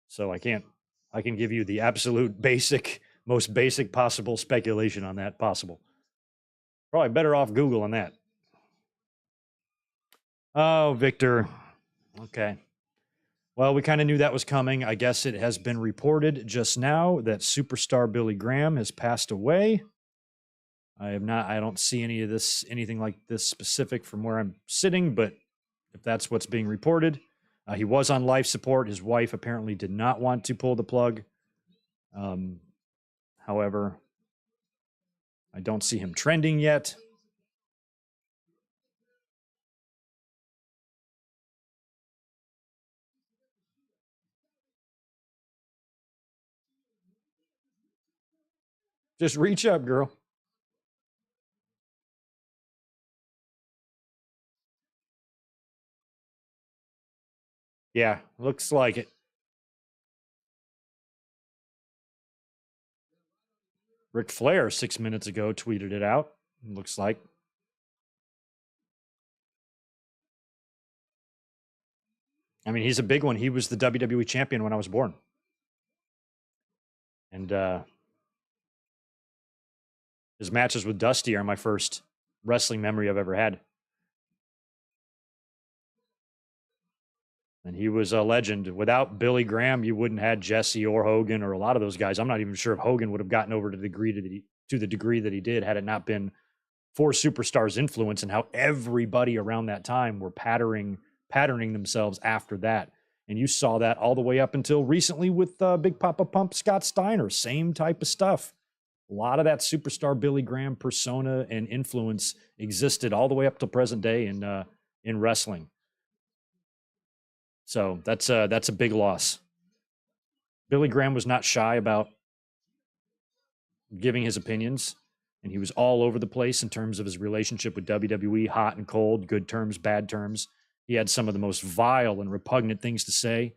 Speaker 1: So I can't, I can give you the absolute basic, most basic possible speculation on that possible. Probably better off Google on that. Oh, Victor. Okay. Well, we kind of knew that was coming. I guess it has been reported just now that superstar Billy Graham has passed away. I don't see anything like this specific from where I'm sitting, but if that's what's being reported, he was on life support. His wife apparently did not want to pull the plug. However, I don't see him trending yet. Just reach up, girl. Yeah, looks like it. Ric Flair 6 minutes ago tweeted it out. Looks like. I mean, he's a big one. He was the WWE champion when I was born. And his matches with Dusty are my first wrestling memory I've ever had. And he was a legend. Without Billy Graham, you wouldn't have had Jesse or Hogan or a lot of those guys. I'm not even sure if Hogan would have gotten over to the degree that he did had it not been for Superstar's influence and how everybody around that time were patterning themselves after that. And you saw that all the way up until recently with Big Papa Pump Scott Steiner. Same type of stuff. A lot of that superstar Billy Graham persona and influence existed all the way up to present day in wrestling. So that's a big loss. Billy Graham was not shy about giving his opinions, and he was all over the place in terms of his relationship with WWE, hot and cold, good terms, bad terms. He had some of the most vile and repugnant things to say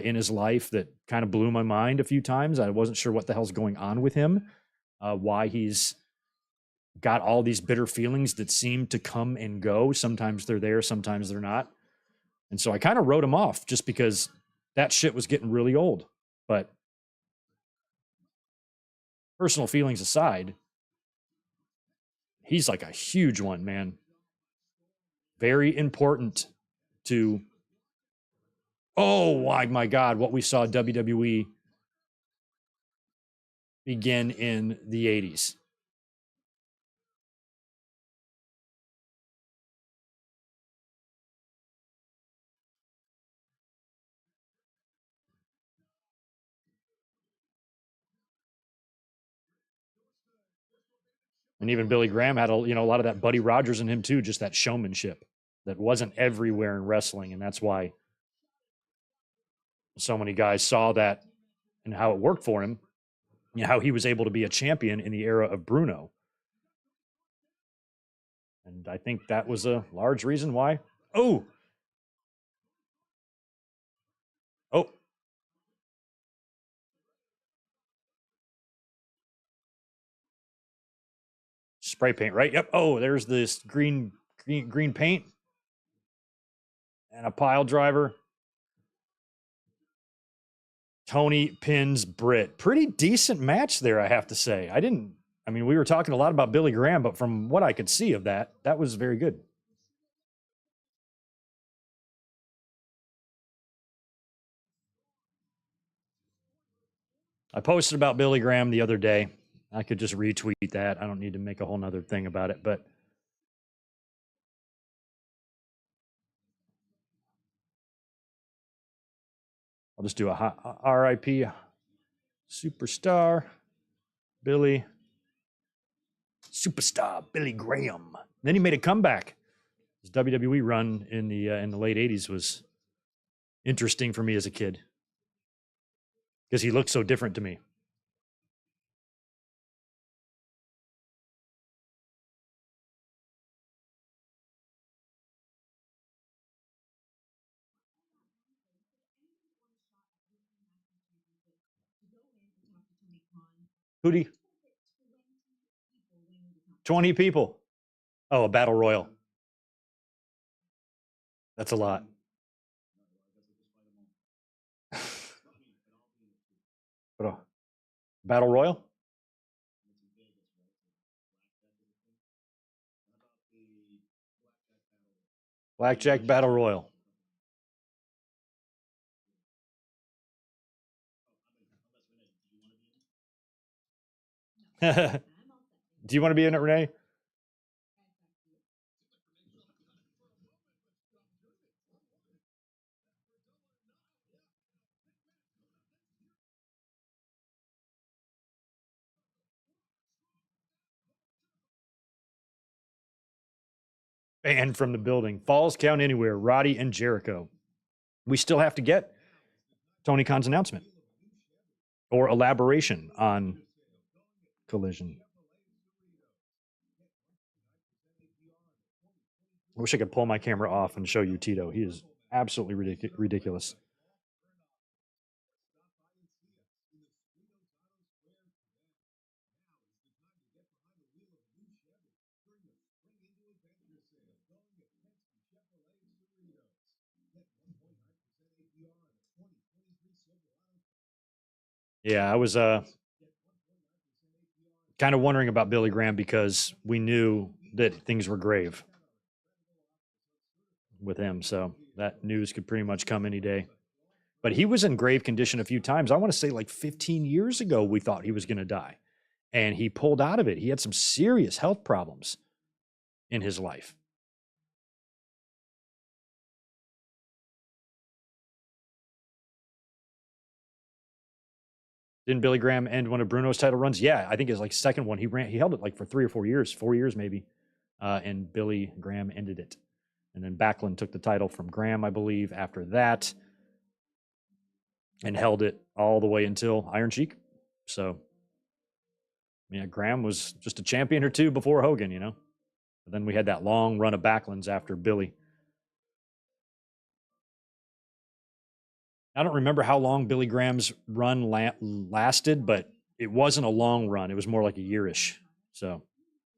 Speaker 1: in his life that kind of blew my mind a few times. I wasn't sure what the hell's going on with him, why he's got all these bitter feelings that seem to come and go. Sometimes they're there, sometimes they're not. And so I kind of wrote him off just because that shit was getting really old. But personal feelings aside, he's like a huge one, man. Very important to, oh my God, what we saw WWE begin in the 80s. And even Billy Graham had a lot of that Buddy Rogers in him too, just that showmanship that wasn't everywhere in wrestling. And that's why so many guys saw that and how it worked for him, how he was able to be a champion in the era of Bruno. And I think that was a large reason why. Oh, oh, spray paint, right? Yep. Oh, there's this green paint. and a pile driver. Tony pins Britt. Pretty decent match there, I have to say. I mean, we were talking a lot about Billy Graham, but from what I could see of that, that was very good. I posted about Billy Graham the other day. I could just retweet that. I don't need to make a whole nother thing about it, but I'll just do a RIP superstar Billy superstar Billy Graham. Then he made a comeback. His WWE run in the late '80s was interesting for me as a kid because he looked so different to me. Hootie, 20 people. Oh, a battle royal. That's a lot. But a battle royal? Blackjack battle royal. Do you want to be in it, Renee? Banned from the building. Falls count anywhere. Roddy and Jericho. We still have to get Tony Khan's announcement or elaboration on Collision. I wish I could pull my camera off and show you Tito. He is absolutely ridiculous. Yeah, I was kind of wondering about Billy Graham because we knew that things were grave with him. So that news could pretty much come any day. But he was in grave condition a few times. I want to say like 15 years ago, we thought he was going to die. And he pulled out of it. He had some serious health problems in his life. Didn't Billy Graham end one of Bruno's title runs? Yeah, I think his like second one. He held it like for 3 or 4 years, 4 years maybe. And Billy Graham ended it. And then Backlund took the title from Graham, I believe, after that, and held it all the way until Iron Sheik. So, yeah, Graham was just a champion or two before Hogan, you know. But then we had that long run of Backlunds after Billy. I don't remember how long Billy Graham's run lasted, but it wasn't a long run. It was more like a yearish. So,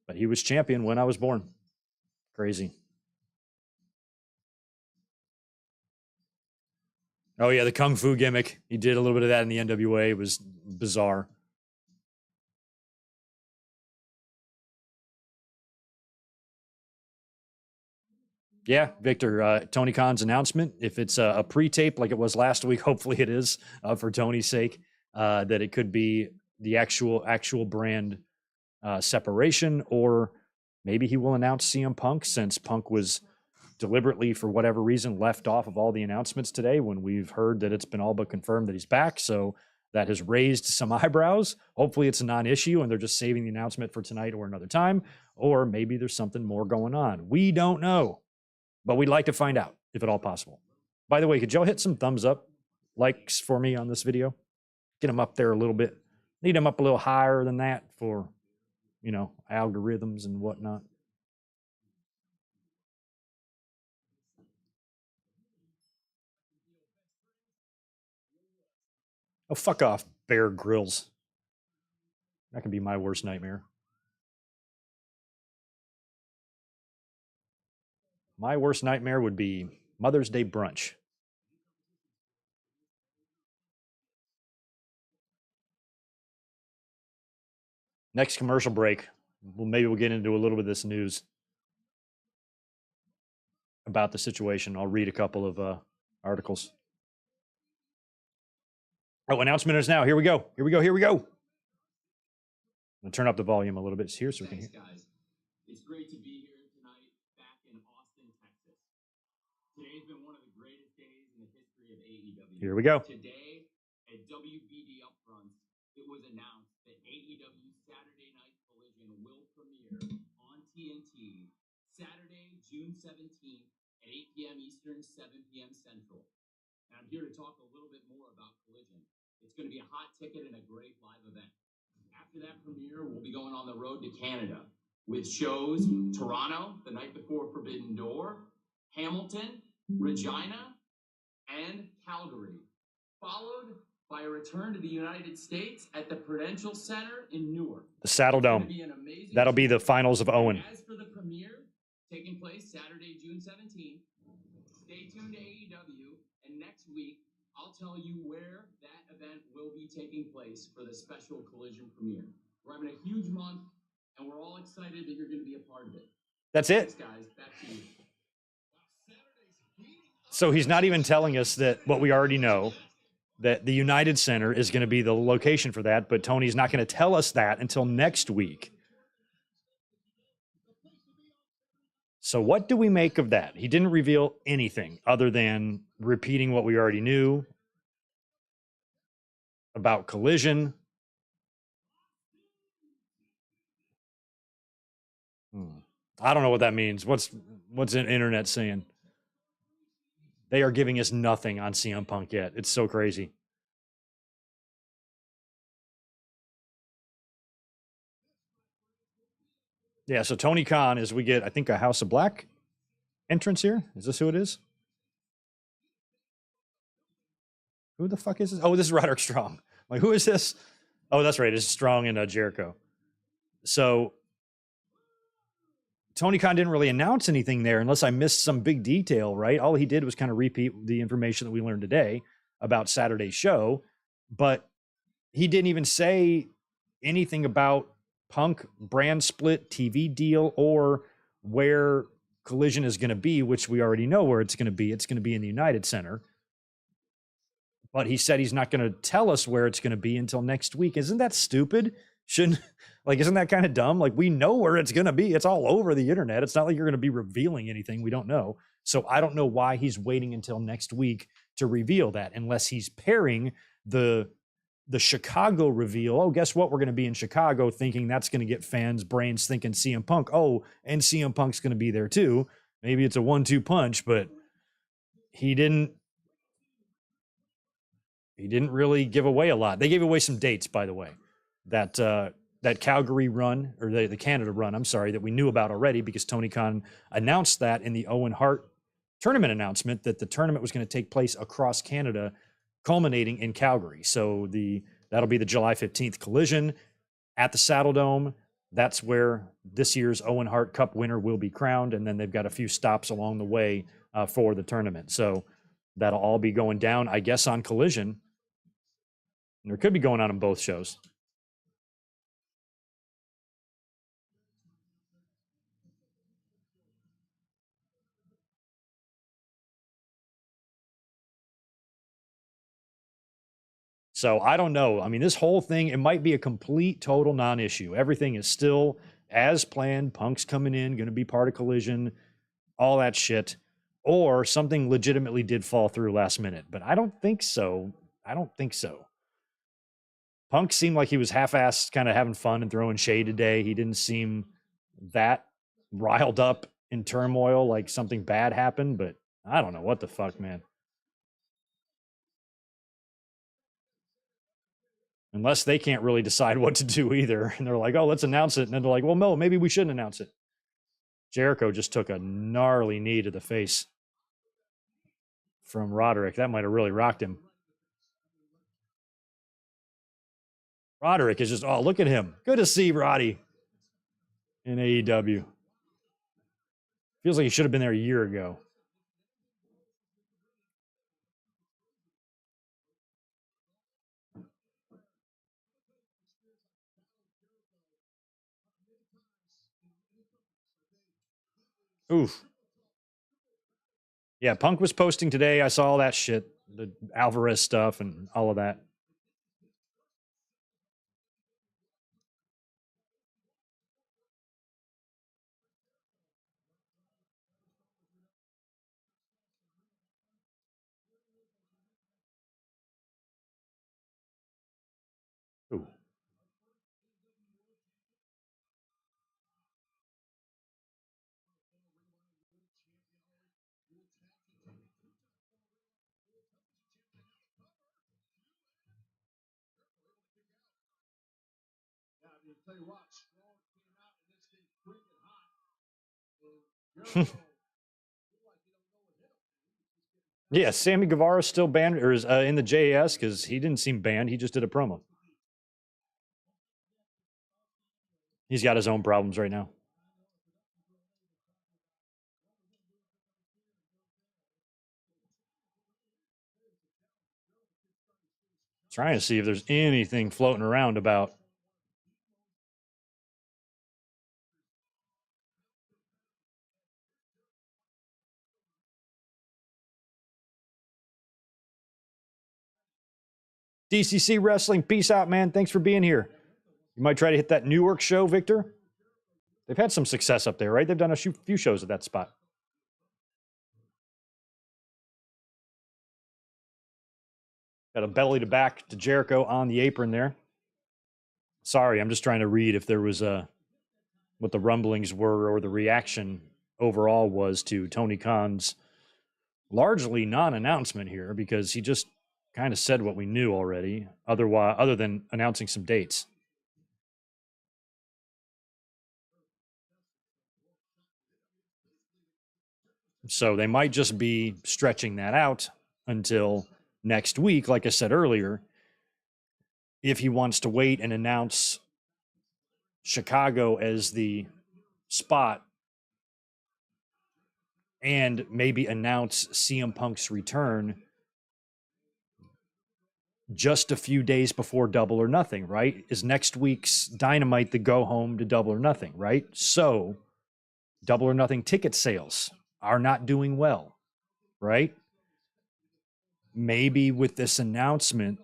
Speaker 1: but he was champion when I was born. Crazy. Oh yeah, the kung fu gimmick. He did a little bit of that in the NWA. It was bizarre. Yeah, Victor. Tony Khan's announcement. If it's a pre-tape like it was last week, hopefully it is for Tony's sake. That it could be the actual brand separation, or maybe he will announce CM Punk since Punk was deliberately, for whatever reason, left off of all the announcements today when we've heard that it's been all but confirmed that he's back. So that has raised some eyebrows. Hopefully it's a non-issue and they're just saving the announcement for tonight or another time, or maybe there's something more going on. We don't know, but we'd like to find out if at all possible. By the way, could y'all hit some thumbs up likes for me on this video? Get them up there a little bit. Need them up a little higher than that for, algorithms and whatnot. Oh, fuck off, Bear Grylls. That can be my worst nightmare. My worst nightmare would be Mother's Day brunch. Next commercial break, maybe we'll get into a little bit of this news about the situation. I'll read a couple of articles. Oh, announcement is now. Here we go. Here we go. Here we go. I'm gonna turn up the volume a little bit here so we can hear.
Speaker 2: Guys. It's great to be here tonight back in Austin, Texas. Today's been one of the greatest days in the history of AEW.
Speaker 1: Here we go.
Speaker 2: Today at WBD Upfronts, it was announced that AEW Saturday Night Collision will premiere on TNT Saturday, June 17th at 8 p.m. Eastern, 7 p.m. Central. And I'm here to talk a little bit more about Collision. It's going to be a hot ticket and a great live event. After that premiere, we'll be going on the road to Canada with shows Toronto the night before Forbidden Door, Hamilton, Regina, and Calgary, followed by a return to the United States at the Prudential Center in Newark.
Speaker 1: The Saddle Dome. That'll be the finals of Owen.
Speaker 2: As for the premiere, taking place Saturday, June 17th, stay tuned to AEW, and next week, I'll tell you where that event will be taking place for the special Collision premiere. We're having a huge month, and we're all excited that you're going to be a part of it.
Speaker 1: That's it.
Speaker 2: Thanks, guys. Back to you.
Speaker 1: So he's not even telling us that what we already know, that the United Center is going to be the location for that, but Tony's not going to tell us that until next week. So what do we make of that? He didn't reveal anything other than repeating what we already knew about Collision. I don't know what that means. What's the internet saying? They are giving us nothing on CM Punk yet. It's so crazy. Yeah, so Tony Khan, as we get, I think, a House of Black entrance here. Is this who it is? Who the fuck is this? Oh, this is Roderick Strong. Like, who is this? Oh, that's right. It's Strong and Jericho. So Tony Khan didn't really announce anything there unless I missed some big detail, right? All he did was kind of repeat the information that we learned today about Saturday's show, but he didn't even say anything about Punk brand split, TV deal, or where Collision is going to be, which we already know where it's going to be. It's going to be in the United Center. But he said he's not going to tell us where it's going to be until next week. Isn't that stupid? Isn't that kind of dumb? Like, we know where it's going to be. It's all over the internet. It's not like you're going to be revealing anything we don't know. So I don't know why he's waiting until next week to reveal that, unless he's pairing the Chicago reveal. Oh, guess what? We're going to be in Chicago, thinking that's going to get fans' brains thinking CM Punk. Oh, and CM Punk's going to be there too. Maybe it's a 1-2 punch, but he didn't really give away a lot. They gave away some dates, by the way, that Calgary run, or the Canada run, I'm sorry, that we knew about already, because Tony Khan announced that in the Owen Hart tournament announcement, that the tournament was going to take place across Canada, culminating in Calgary. So that'll be the July 15th Collision at the Saddle Dome. That's where this year's Owen Hart Cup winner will be crowned. And then they've got a few stops along the way for the tournament. So that'll all be going down, I guess, on Collision. And it could be going on in both shows. So I don't know. I mean, this whole thing, it might be a complete, total non-issue. Everything is still as planned. Punk's coming in, going to be part of Collision, all that shit. Or something legitimately did fall through last minute. But I don't think so. Punk seemed like he was half-assed, kind of having fun and throwing shade today. He didn't seem that riled up in turmoil, like something bad happened. But I don't know what the fuck, man. Unless they can't really decide what to do either. And they're like, oh, let's announce it. And then they're like, well, no, maybe we shouldn't announce it. Jericho just took a gnarly knee to the face from Roderick. That might have really rocked him. Roderick is just, oh, look at him. Good to see Roddy in AEW. Feels like he should have been there a year ago. Oof. Yeah, Punk was posting today. I saw all that shit, the Alvarez stuff and all of that. Ooh. Yeah, Sammy Guevara's still banned or is in the JAS because he didn't seem banned. He just did a promo. He's got his own problems right now. Trying to see if there's anything floating around about. DCC Wrestling, peace out, man. Thanks for being here. You might try to hit that Newark show, Victor. They've had some success up there, right? They've done a few shows at that spot. Got a belly to back to Jericho on the apron there. Sorry, I'm just trying to read if there was what the rumblings were or the reaction overall was to Tony Khan's largely non-announcement here because he just kind of said what we knew already, other than announcing some dates. So they might just be stretching that out until next week, like I said earlier, if he wants to wait and announce Chicago as the spot and maybe announce CM Punk's return just a few days before Double or Nothing, right? Is next week's Dynamite the go home to Double or Nothing, right? So Double or Nothing ticket sales are not doing well, right? Maybe with this announcement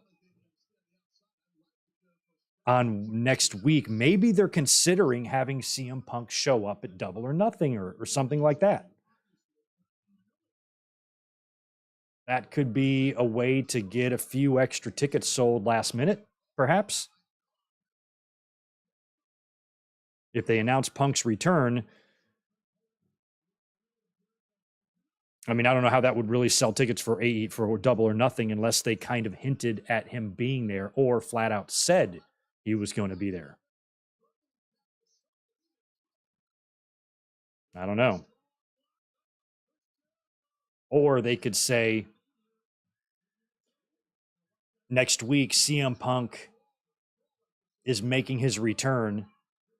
Speaker 1: on next week, maybe they're considering having CM Punk show up at Double or Nothing or something like that. That could be a way to get a few extra tickets sold last minute, perhaps. If they announce Punk's return, I mean, I don't know how that would really sell tickets for Double or Nothing unless they kind of hinted at him being there or flat out said he was going to be there. I don't know. Or they could say next week CM Punk is making his return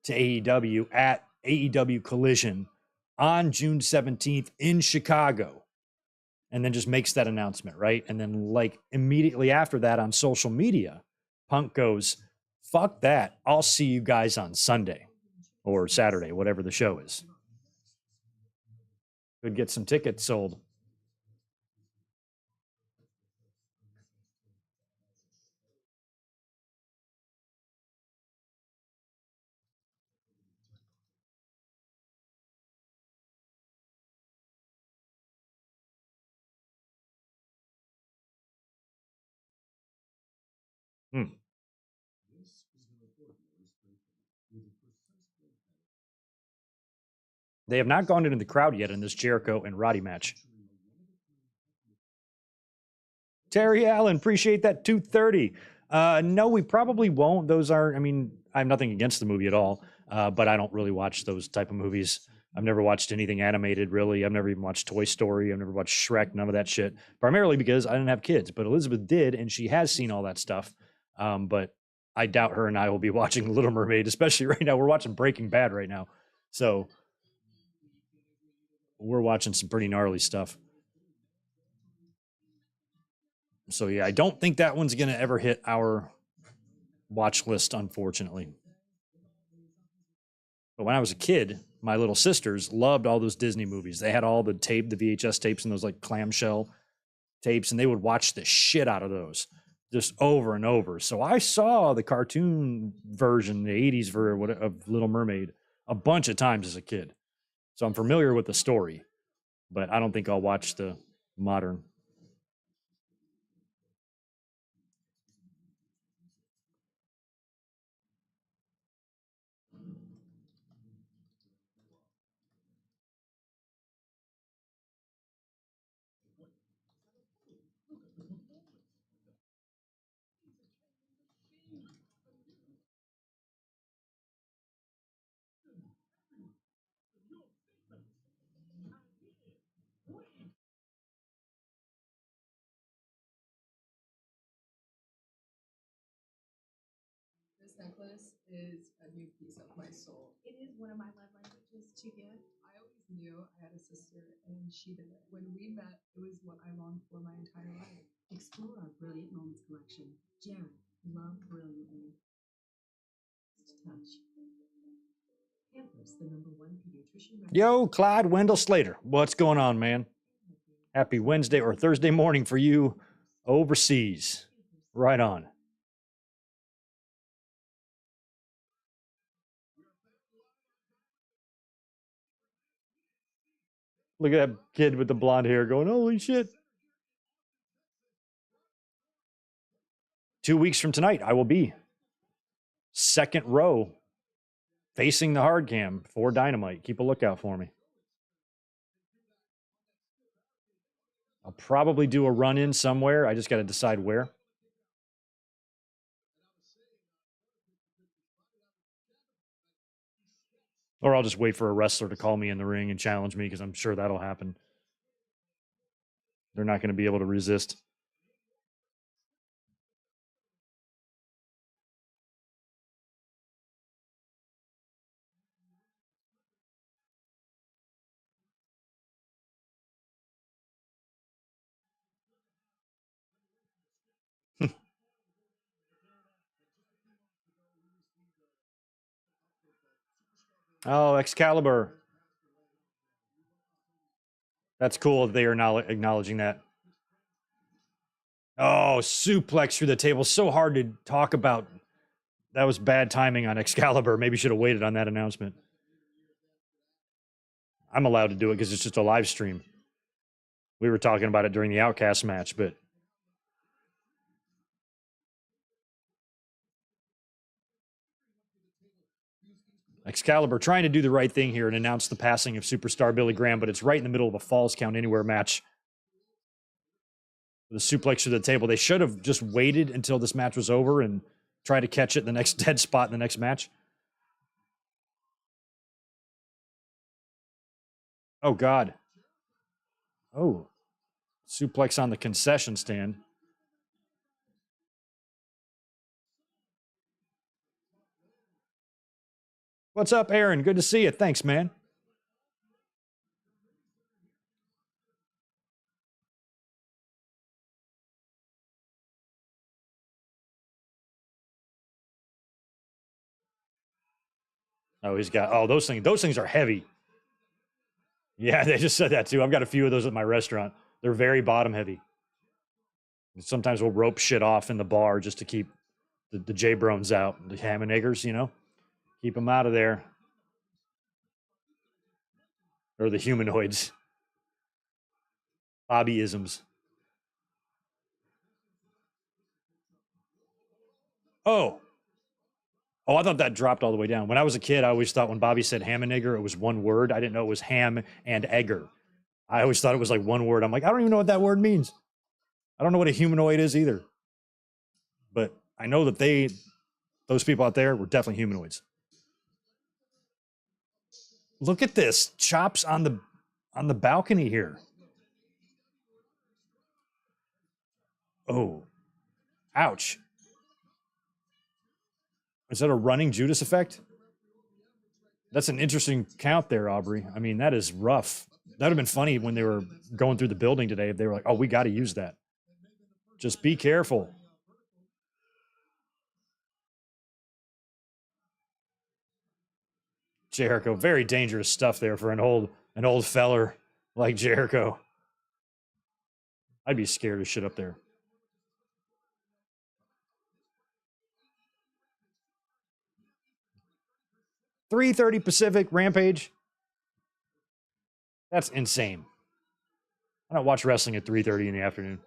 Speaker 1: to AEW at AEW Collision on June 17th in Chicago. And then just makes that announcement, right? And then, like, immediately after that on social media, Punk goes, fuck that. I'll see you guys on Sunday or Saturday, whatever the show is. Could get some tickets sold. Hmm. They have not gone into the crowd yet in this Jericho and Roddy match. Terry Allen, appreciate that 230. No, we probably won't. Those are, I mean, I have nothing against the movie at all, but I don't really watch those type of movies. I've never watched anything animated, really. I've never even watched Toy Story. I've never watched Shrek, none of that shit, primarily because I didn't have kids. But Elizabeth did, and she has seen all that stuff. But I doubt her and I will be watching Little Mermaid, especially right now. We're watching Breaking Bad right now. So we're watching some pretty gnarly stuff. So yeah, I don't think that one's going to ever hit our watch list, unfortunately. But when I was a kid, my little sisters loved all those Disney movies. They had all the VHS tapes and those like clamshell tapes, and they would watch the shit out of those just over and over. So I saw the cartoon version, the 80s version of Little Mermaid a bunch of times as a kid. So I'm familiar with the story, but I don't think I'll watch the modern.
Speaker 2: This necklace is a new piece of my soul. It is one of my love languages to give. I always knew I had a sister and she did it. When we met, it was what I longed for my entire life. Explore our Brilliant Moments collection. Jared, love brilliantly. Touch. Pampers, the #1 pediatrician.
Speaker 1: Yo, Clyde Wendell Slater. What's going on, man? Happy Wednesday or Thursday morning for you overseas. Right on. Look at that kid with the blonde hair going, holy shit. 2 weeks from tonight, I will be second row facing the hard cam for Dynamite. Keep a lookout for me. I'll probably do a run in somewhere. I just got to decide where. Or I'll just wait for a wrestler to call me in the ring and challenge me because I'm sure that'll happen. They're not going to be able to resist. Oh, Excalibur. That's cool that they are now acknowledging that. Oh, suplex through the table. So hard to talk about. That was bad timing on Excalibur. Maybe should have waited on that announcement. I'm allowed to do it because it's just a live stream. We were talking about it during the Outcast match, but Excalibur trying to do the right thing here and announce the passing of superstar Billy Graham, but it's right in the middle of a Falls Count Anywhere match. The suplex through the table. They should have just waited until this match was over and tried to catch it in the next dead spot in the next match. Oh, God. Oh, suplex on the concession stand. What's up, Aaron? Good to see you. Thanks, man. Oh, he's got, oh, those things are heavy. Yeah, they just said that too. I've got a few of those at my restaurant. They're very bottom heavy. Sometimes we'll rope shit off in the bar just to keep the J-Brones out, the ham and eggers, you know? Keep them out of there. Or the humanoids. Bobbyisms. Oh. Oh, I thought that dropped all the way down. When I was a kid, I always thought when Bobby said ham and egger, it was one word. I didn't know it was ham and egger. I always thought it was like one word. I'm like, I don't even know what that word means. I don't know what a humanoid is either. But I know that those people out there were definitely humanoids. Look at this. Chops on the balcony here. Oh. Ouch. Is that a running Judas effect? That's an interesting count there, Aubrey. I mean, that is rough. That would have been funny when they were going through the building today if they were like, oh, we got to use that. Just be careful. Jericho, very dangerous stuff there for an old feller like Jericho. I'd be scared of shit up there. 3:30 Pacific, Rampage. That's insane. I don't watch wrestling at 3:30 in the afternoon.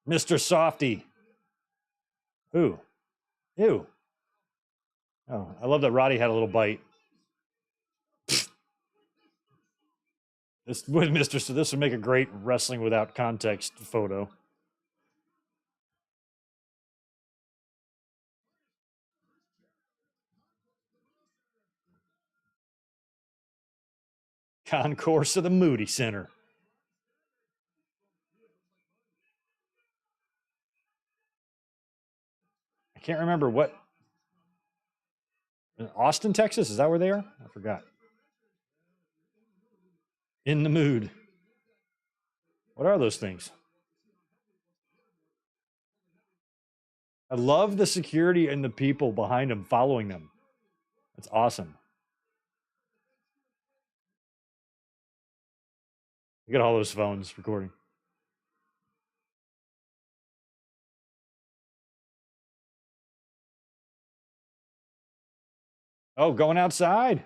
Speaker 1: Mr. Softy. Ooh. Ew. Oh, I love that Roddy had a little bite. This would Mr. So this would make a great wrestling without context photo. Concourse of the Moody Center. I can't remember what. Austin, Texas? Is that where they are? I forgot. In the mood. What are those things? I love the security and the people behind them following them. That's awesome. Look at all those phones recording. Oh, going outside.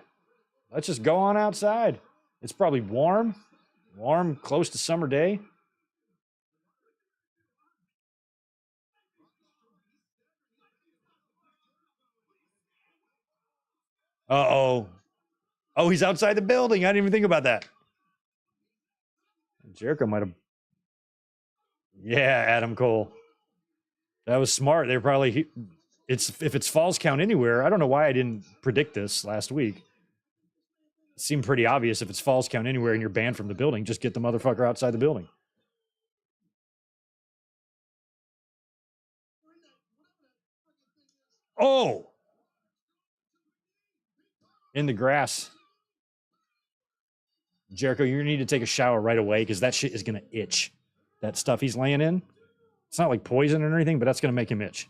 Speaker 1: Let's just go on outside. It's probably warm, close to summer day. Uh-oh. Oh, he's outside the building. I didn't even think about that. Jericho might have. Yeah, Adam Cole. That was smart. They're probably. It's if it's falls count anywhere. I don't know why I didn't predict this last week. It seemed pretty obvious if it's falls count anywhere and you're banned from the building, just get the motherfucker outside the building. Oh, in the grass. Jericho, you need to take a shower right away because that shit is gonna itch. That stuff he's laying in. It's not like poison or anything, but that's gonna make him itch.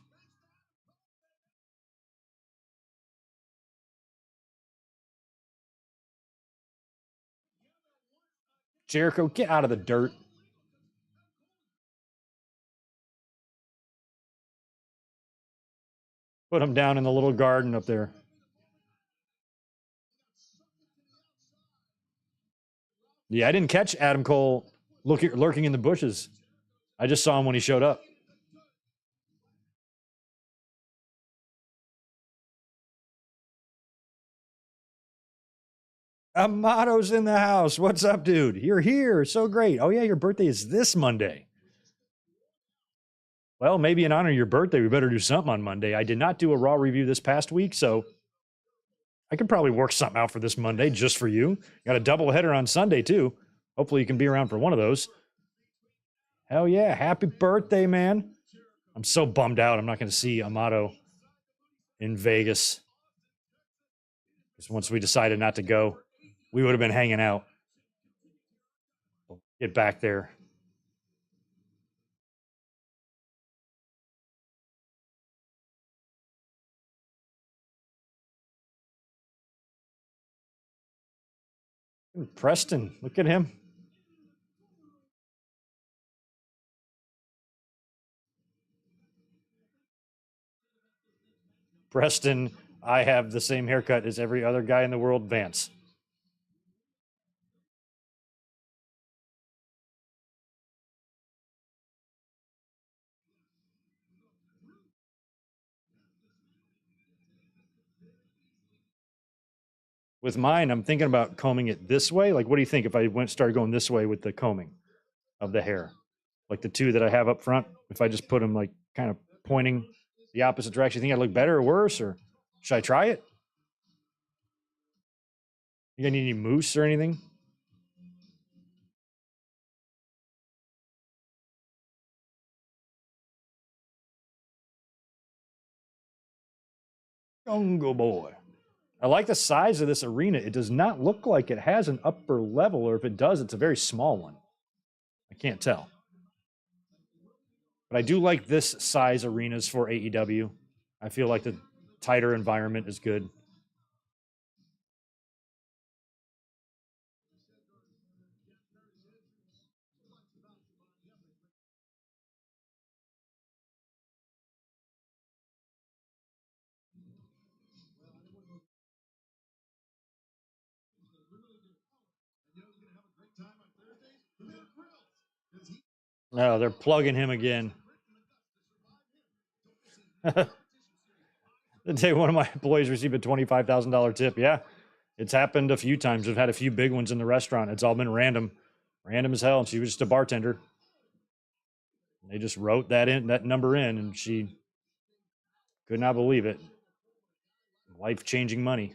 Speaker 1: Jericho, get out of the dirt. Put him down in the little garden up there. Yeah, I didn't catch Adam Cole lurking in the bushes. I just saw him when he showed up. Amato's in the house. What's up, dude? You're here. So great. Oh, yeah, your birthday is this Monday. Well, maybe in honor of your birthday, we better do something on Monday. I did not do a Raw review this past week, so I could probably work something out for this Monday just for you. Got a double header on Sunday, too. Hopefully, you can be around for one of those. Hell yeah. Happy birthday, man. I'm so bummed out. I'm not going to see Amato in Vegas. Because once we decided not to go, we would have been hanging out. We'll get back there. Preston, look at him. Preston, I have the same haircut as every other guy in the world, Vance. With mine, I'm thinking about combing it this way. Like, what do you think if I started going this way with the combing of the hair? Like the two that I have up front, if I just put them like kind of pointing the opposite direction, you think I'd look better or worse? Or should I try it? You need any mousse or anything? Jungle Boy. I like the size of this arena. It does not look like it has an upper level, or if it does, it's a very small one. I can't tell. But I do like this size arenas for AEW. I feel like the tighter environment is good. Oh, they're plugging him again. The day one of my employees received a $25,000 tip. Yeah, it's happened a few times. We've had a few big ones in the restaurant. It's all been random as hell. And she was just a bartender. They just wrote that number in, and she could not believe it. Life changing money.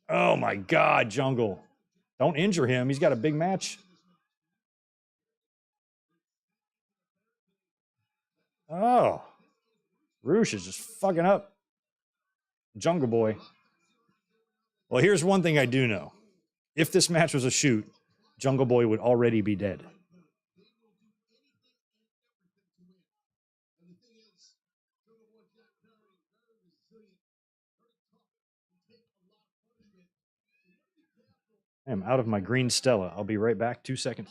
Speaker 1: Oh my God, Jungle. Don't injure him. He's got a big match. Oh, Roosh is just fucking up Jungle Boy. Well, here's one thing I do know. If this match was a shoot, Jungle Boy would already be dead. I'm out of my green Stella. I'll be right back. 2 seconds.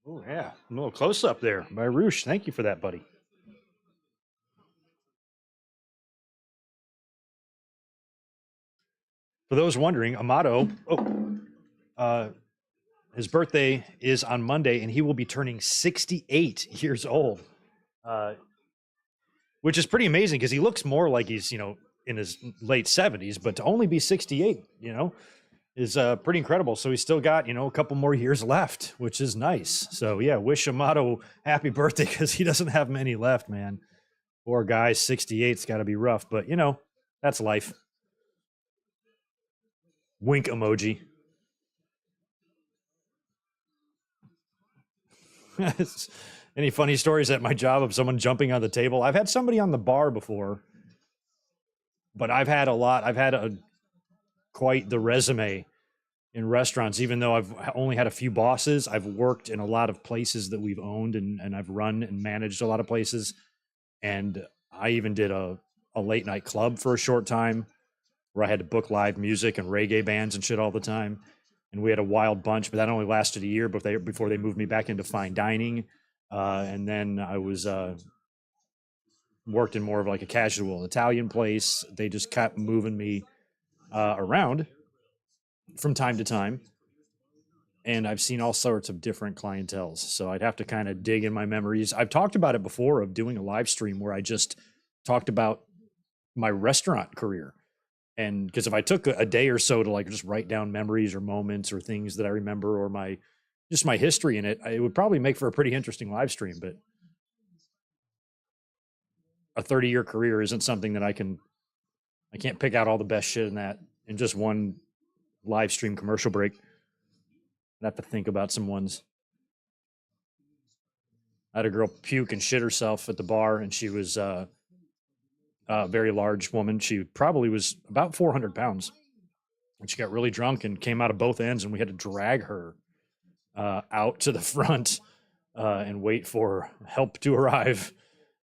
Speaker 1: Oh, yeah. A little close up there by Roosh. Thank you for that, buddy. For those wondering, Amato, his birthday is on Monday, and he will be turning 68 years old, which is pretty amazing because he looks more like he's, in his late 70s, but to only be 68, is pretty incredible. So he's still got, a couple more years left, which is nice. So, yeah, wish Amato happy birthday because he doesn't have many left, man. Poor guy, 68's got to be rough, but, that's life. Wink emoji. Any funny stories at my job of someone jumping on the table? I've had somebody on the bar before, but I've had quite the resume in restaurants. Even though I've only had a few bosses, I've worked in a lot of places that we've owned, and I've run and managed a lot of places. And I even did a late night club for a short time where I had to book live music and reggae bands and shit all the time. And we had a wild bunch, but that only lasted a year before they moved me back into fine dining. And then I was worked in more of like a casual Italian place. They just kept moving me around from time to time. And I've seen all sorts of different clientels. So I'd have to kind of dig in my memories. I've talked about it before of doing a live stream where I just talked about my restaurant career. And because if I took a day or so to like just write down memories or moments or things that I remember or my history in it, it would probably make for a pretty interesting live stream. But a 30-year career isn't something that I can't pick out all the best shit in that in just one live stream commercial break. I'd have to think about some ones. I had a girl puke and shit herself at the bar, and she was a very large woman. She probably was about 400 pounds. And she got really drunk and came out of both ends, and we had to drag her out to the front and wait for help to arrive.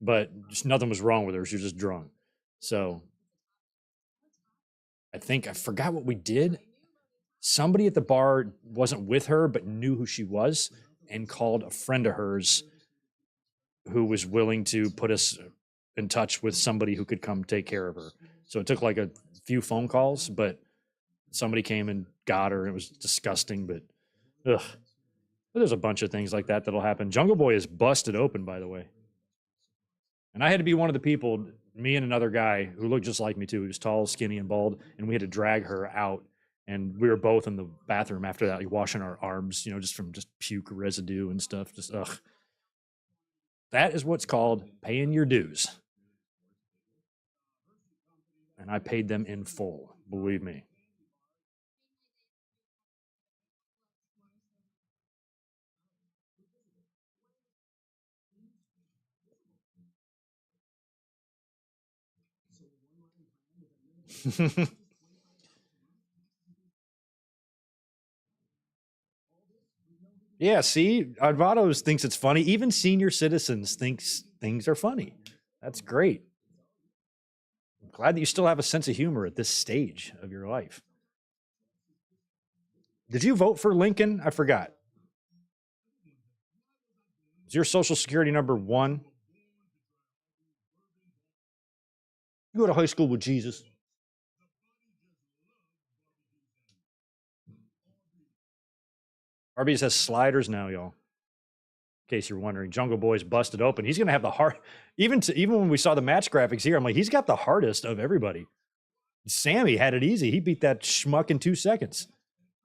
Speaker 1: But just nothing was wrong with her. She was just drunk. So I forgot what we did. Somebody at the bar wasn't with her, but knew who she was and called a friend of hers who was willing to put us in touch with somebody who could come take care of her. So it took like a few phone calls, but somebody came and got her. It was disgusting, but ugh. There's a bunch of things like that'll happen. Jungle Boy is busted open, by the way. And I had to be one of the people me and another guy who looked just like me too. He was tall, skinny, and bald, and we had to drag her out. And we were both in the bathroom after that, like washing our arms, just from just puke residue and stuff. Just ugh. That is what's called paying your dues. And I paid them in full, believe me. Yeah, see, Alvaro's thinks it's funny. Even senior citizens thinks things are funny. That's great. I'm glad that you still have a sense of humor at this stage of your life. Did you vote for Lincoln? I forgot. Is your social security number 1? You go to high school with Jesus. Arby's has sliders now, y'all. In case you're wondering, Jungle Boy's busted open. He's gonna have the hard. Even when we saw the match graphics here, I'm like, he's got the hardest of everybody. Sammy had it easy. He beat that schmuck in 2 seconds.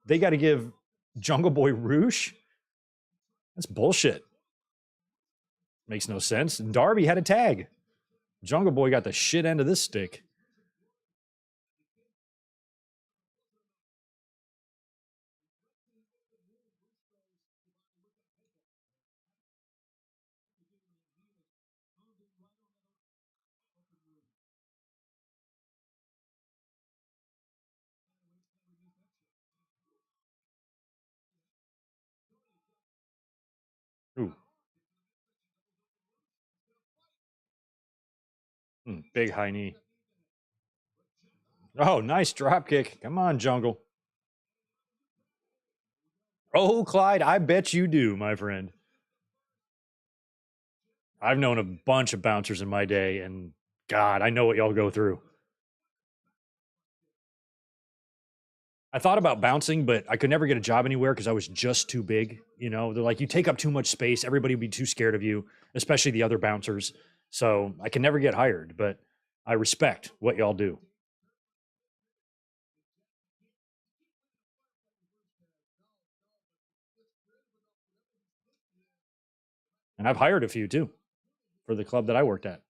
Speaker 1: They got to give Jungle Boy Roosh. That's bullshit. Makes no sense. And Darby had a tag. Jungle Boy got the shit end of this stick. Ooh. Big high knee. Oh, nice drop kick. Come on, Jungle. Oh, Clyde, I bet you do, my friend. I've known a bunch of bouncers in my day, and God, I know what y'all go through. I thought about bouncing, but I could never get a job anywhere because I was just too big. They're like, you take up too much space. Everybody would be too scared of you, especially the other bouncers. So I can never get hired, but I respect what y'all do. And I've hired a few too for the club that I worked at.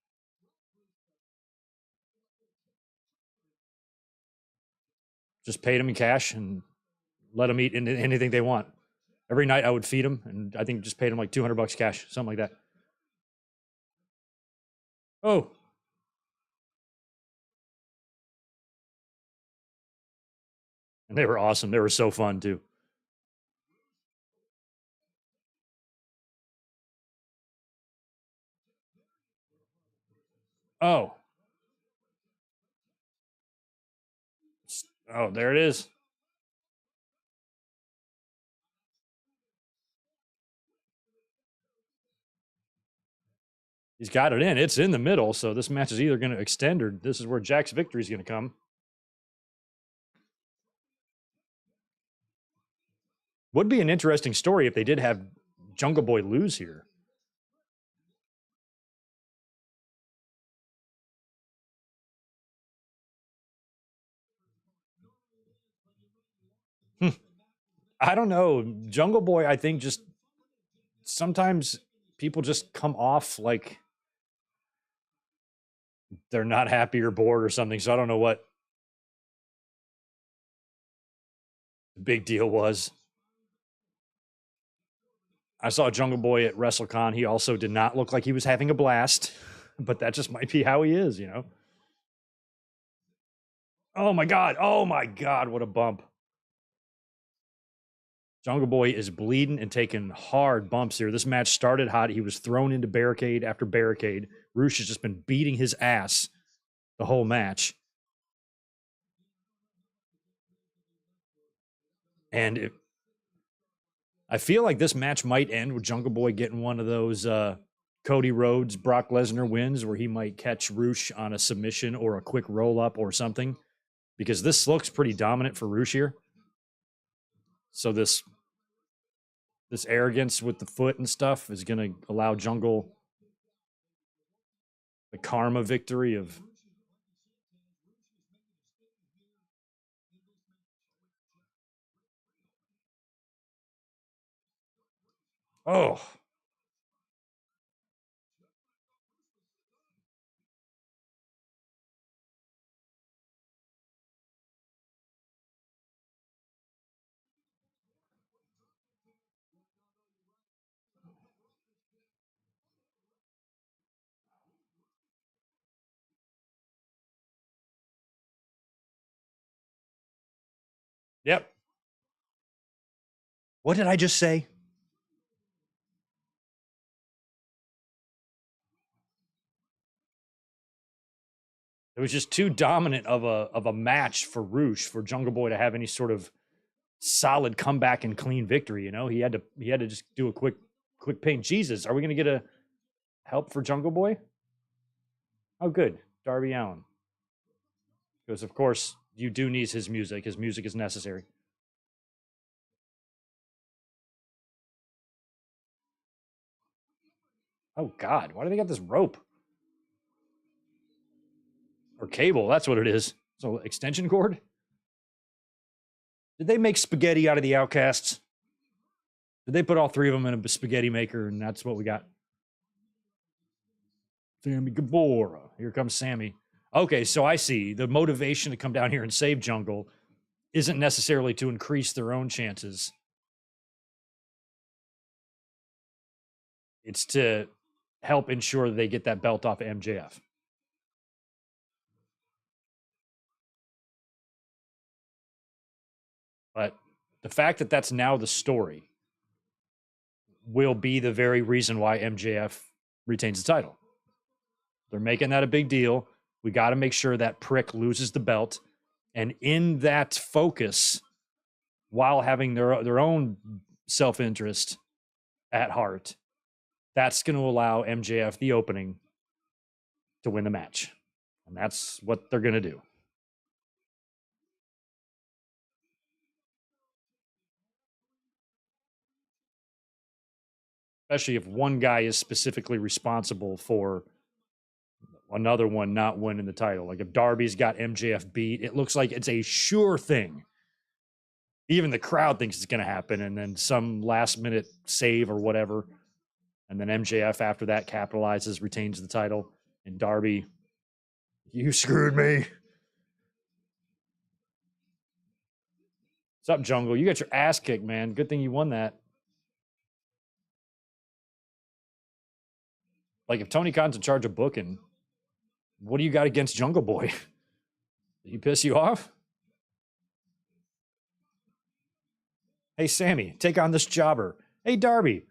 Speaker 1: Just paid them in cash and let them eat anything they want. Every night I would feed them, and I think just paid them like $200 cash, something like that. Oh, and they were awesome. They were so fun too. Oh, oh, there it is. He's got it in. It's in the middle, so this match is either going to extend or this is where Jack's victory is going to come. Would be an interesting story if they did have Jungle Boy lose here. I don't know. Jungle Boy, I think just sometimes people just come off like they're not happy or bored or something. So I don't know what the big deal was. I saw Jungle Boy at WrestleCon. He also did not look like he was having a blast, but that just might be how he is. Oh my God. Oh my God. What a bump. Jungle Boy is bleeding and taking hard bumps here. This match started hot. He was thrown into barricade after barricade. Roosh has just been beating his ass the whole match. And I feel like this match might end with Jungle Boy getting one of those Cody Rhodes, Brock Lesnar wins where he might catch Roosh on a submission or a quick roll up or something, because this looks pretty dominant for Roosh here. So this arrogance with the foot and stuff is going to allow Jungle. the karma victory of. Oh, yep. What did I just say? It was just too dominant of a match for Roosh, for Jungle Boy to have any sort of solid comeback and clean victory. You know, he had to just do a quick paint. Jesus, are we going to get a help for Jungle Boy? Oh, good, Darby Allen, because of course you do need his music. His music is necessary. Oh God, why do they got this rope or cable? That's what it is. So extension cord. Did they make spaghetti out of the Outcasts? Did they put all three of them in a spaghetti maker, and that's what we got? Sammy Gabora. Here comes Sammy. Okay, so I see the motivation to come down here and save Jungle isn't necessarily to increase their own chances. It's to help ensure they get that belt off of MJF. But the fact that that's now the story will be the very reason why MJF retains the title. They're making that a big deal. We got to make sure that prick loses the belt. And in that focus, while having their own self-interest at heart, that's going to allow MJF the opening to win the match. And that's what they're going to do. Especially if one guy is specifically responsible for another one not winning the title. Like if Darby's got MJF beat, it looks like it's a sure thing. Even the crowd thinks it's going to happen, and then some last minute save or whatever. And then MJF after that capitalizes, retains the title, and Darby, you screwed me. What's up, Jungle? You got your ass kicked, man. Good thing you won that. Like if Tony Khan's in charge of booking, what do you got against Jungle Boy? Did he piss you off? Hey, Sammy, take on this jobber. Hey, Darby,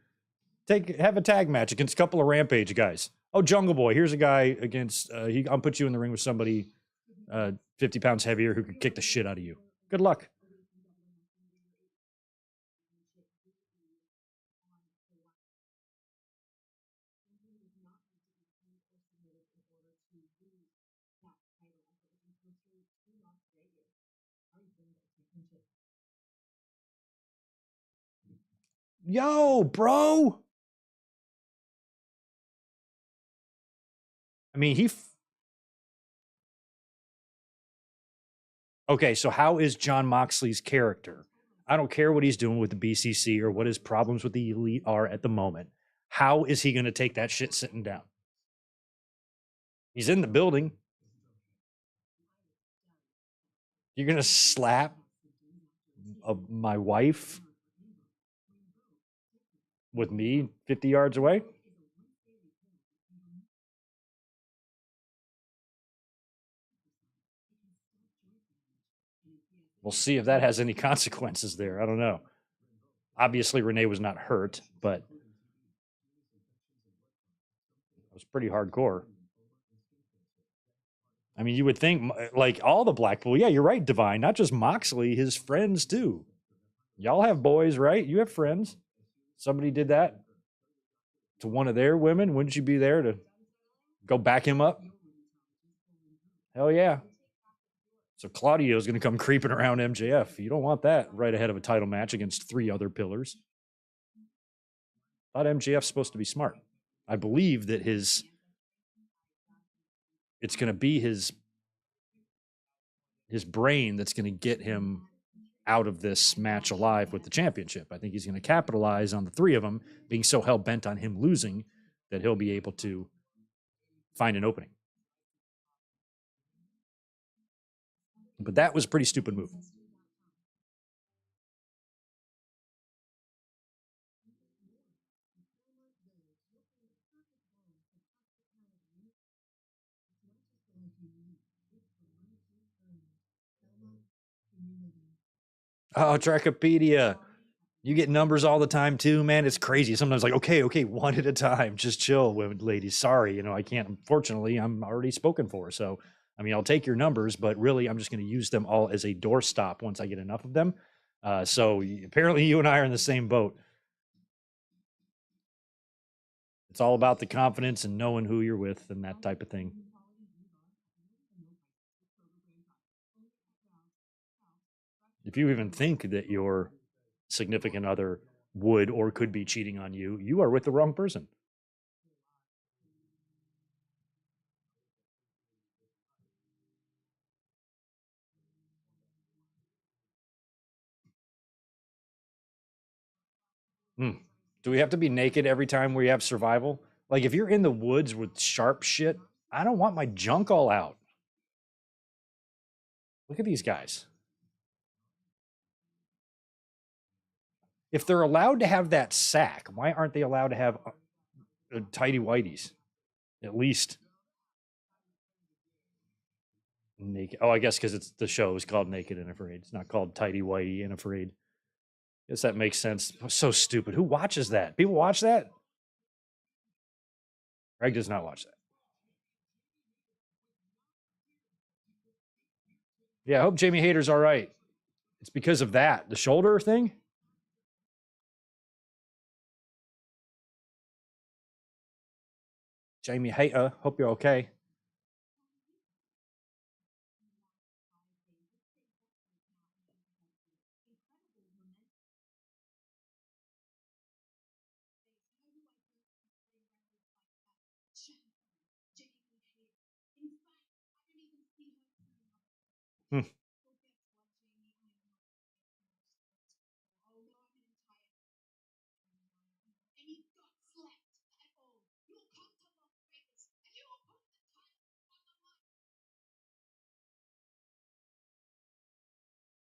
Speaker 1: have a tag match against a couple of Rampage guys. Oh, Jungle Boy, here's a guy against. I'll put you in the ring with somebody 50 pounds heavier who could kick the shit out of you. Good luck. Yo, bro. I mean, okay, so how is John Moxley's character? I don't care what he's doing with the BCC or what his problems with the Elite are at the moment. How is he going to take that shit sitting down? He's in the building. You're going to slap my wife with me 50 yards away? We'll see if that has any consequences there. I don't know. Obviously, Renee was not hurt, but it was pretty hardcore. I mean, you would think like all the Blackpool. Yeah, you're right, Divine. Not just Moxley, his friends too. Y'all have boys, right? You have friends. Somebody did that to one of their women. Wouldn't you be there to go back him up? Hell yeah. So Claudio's going to come creeping around MJF. You don't want that right ahead of a title match against three other pillars. I thought MJF's supposed to be smart. I believe that his it's going to be his brain that's going to get him out of this match alive with the championship. I think he's going to capitalize on the three of them being so hell bent on him losing that he'll be able to find an opening. But that was a pretty stupid move. Oh, Trackpedia. You get numbers all the time too, man. It's crazy. Sometimes like, okay, one at a time. Just chill, women, ladies. Sorry, I can't. Unfortunately, I'm already spoken for. So, I'll take your numbers, but really, I'm just going to use them all as a doorstop once I get enough of them. So apparently, you and I are in the same boat. It's all about the confidence and knowing who you're with and that type of thing. If you even think that your significant other would or could be cheating on you, you are with the wrong person. Hmm. Do we have to be naked every time we have survival? Like, if you're in the woods with sharp shit, I don't want my junk all out. Look at these guys. If they're allowed to have that sack, why aren't they allowed to have tidy whities? At least naked. Oh, I guess because it's the show is called Naked and Afraid. It's not called Tidy Whitey and Afraid. Guess that makes sense. So stupid. Who watches that? People watch that? Greg does not watch that. Yeah, I hope Jamie Hayter's all right. It's because of that. The shoulder thing? Jamie Hayter, hope you're okay. Hmm.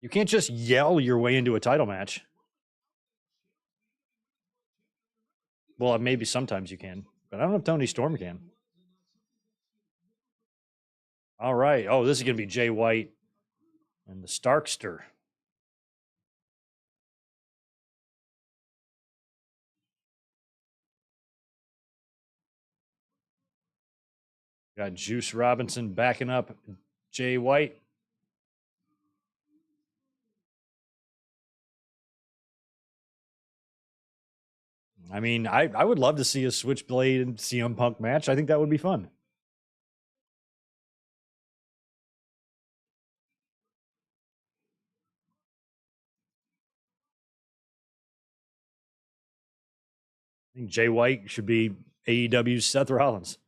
Speaker 1: You can't just yell your way into a title match. Well, maybe sometimes you can, but I don't know if Tony Storm can. All right. Oh, this is going to be Jay White and the Starkster. Got Juice Robinson backing up Jay White. I would love to see a Switchblade and CM Punk match. I think that would be fun. I think Jay White should be AEW's Seth Rollins.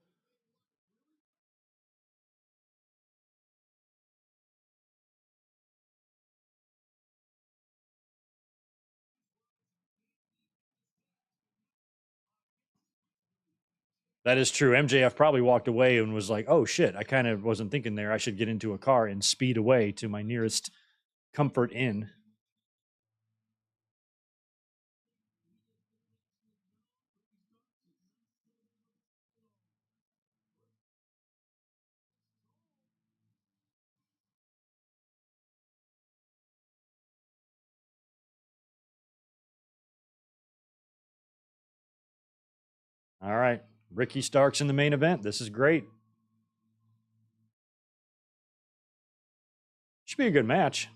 Speaker 1: That is true. MJF probably walked away and was like, oh shit, I kind of wasn't thinking there. I should get into a car and speed away to my nearest comfort inn. All right. Ricky Stark's in the main event. This is great. Should be a good match.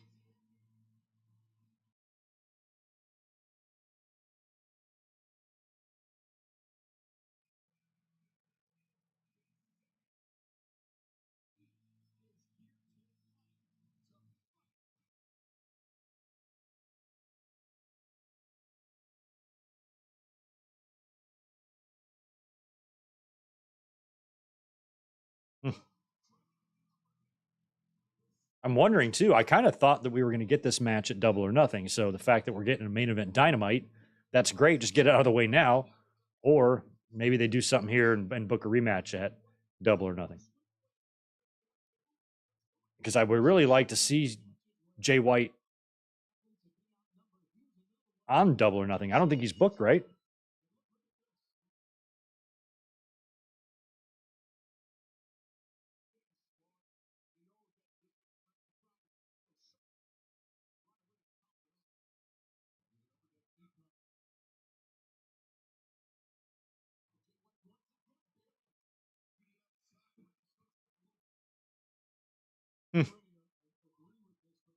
Speaker 1: I'm wondering too. I kind of thought that we were going to get this match at Double or Nothing. So the fact that we're getting a main event Dynamite, that's great. Just get it out of the way now. Or maybe they do something here and book a rematch at Double or Nothing. Because I would really like to see Jay White on Double or Nothing. I don't think he's booked, right?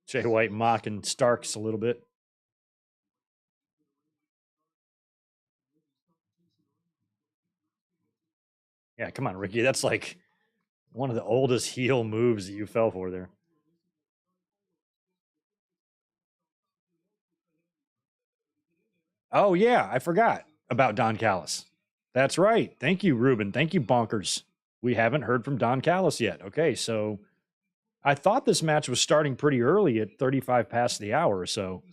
Speaker 1: Jay White mocking Starks a little bit. Yeah, come on, Ricky. That's like one of the oldest heel moves that you fell for there. Oh, yeah. I forgot about Don Callis. That's right. Thank you, Ruben. Thank you, Bonkers. We haven't heard from Don Callis yet. Okay, so I thought this match was starting pretty early at 35 past the hour. So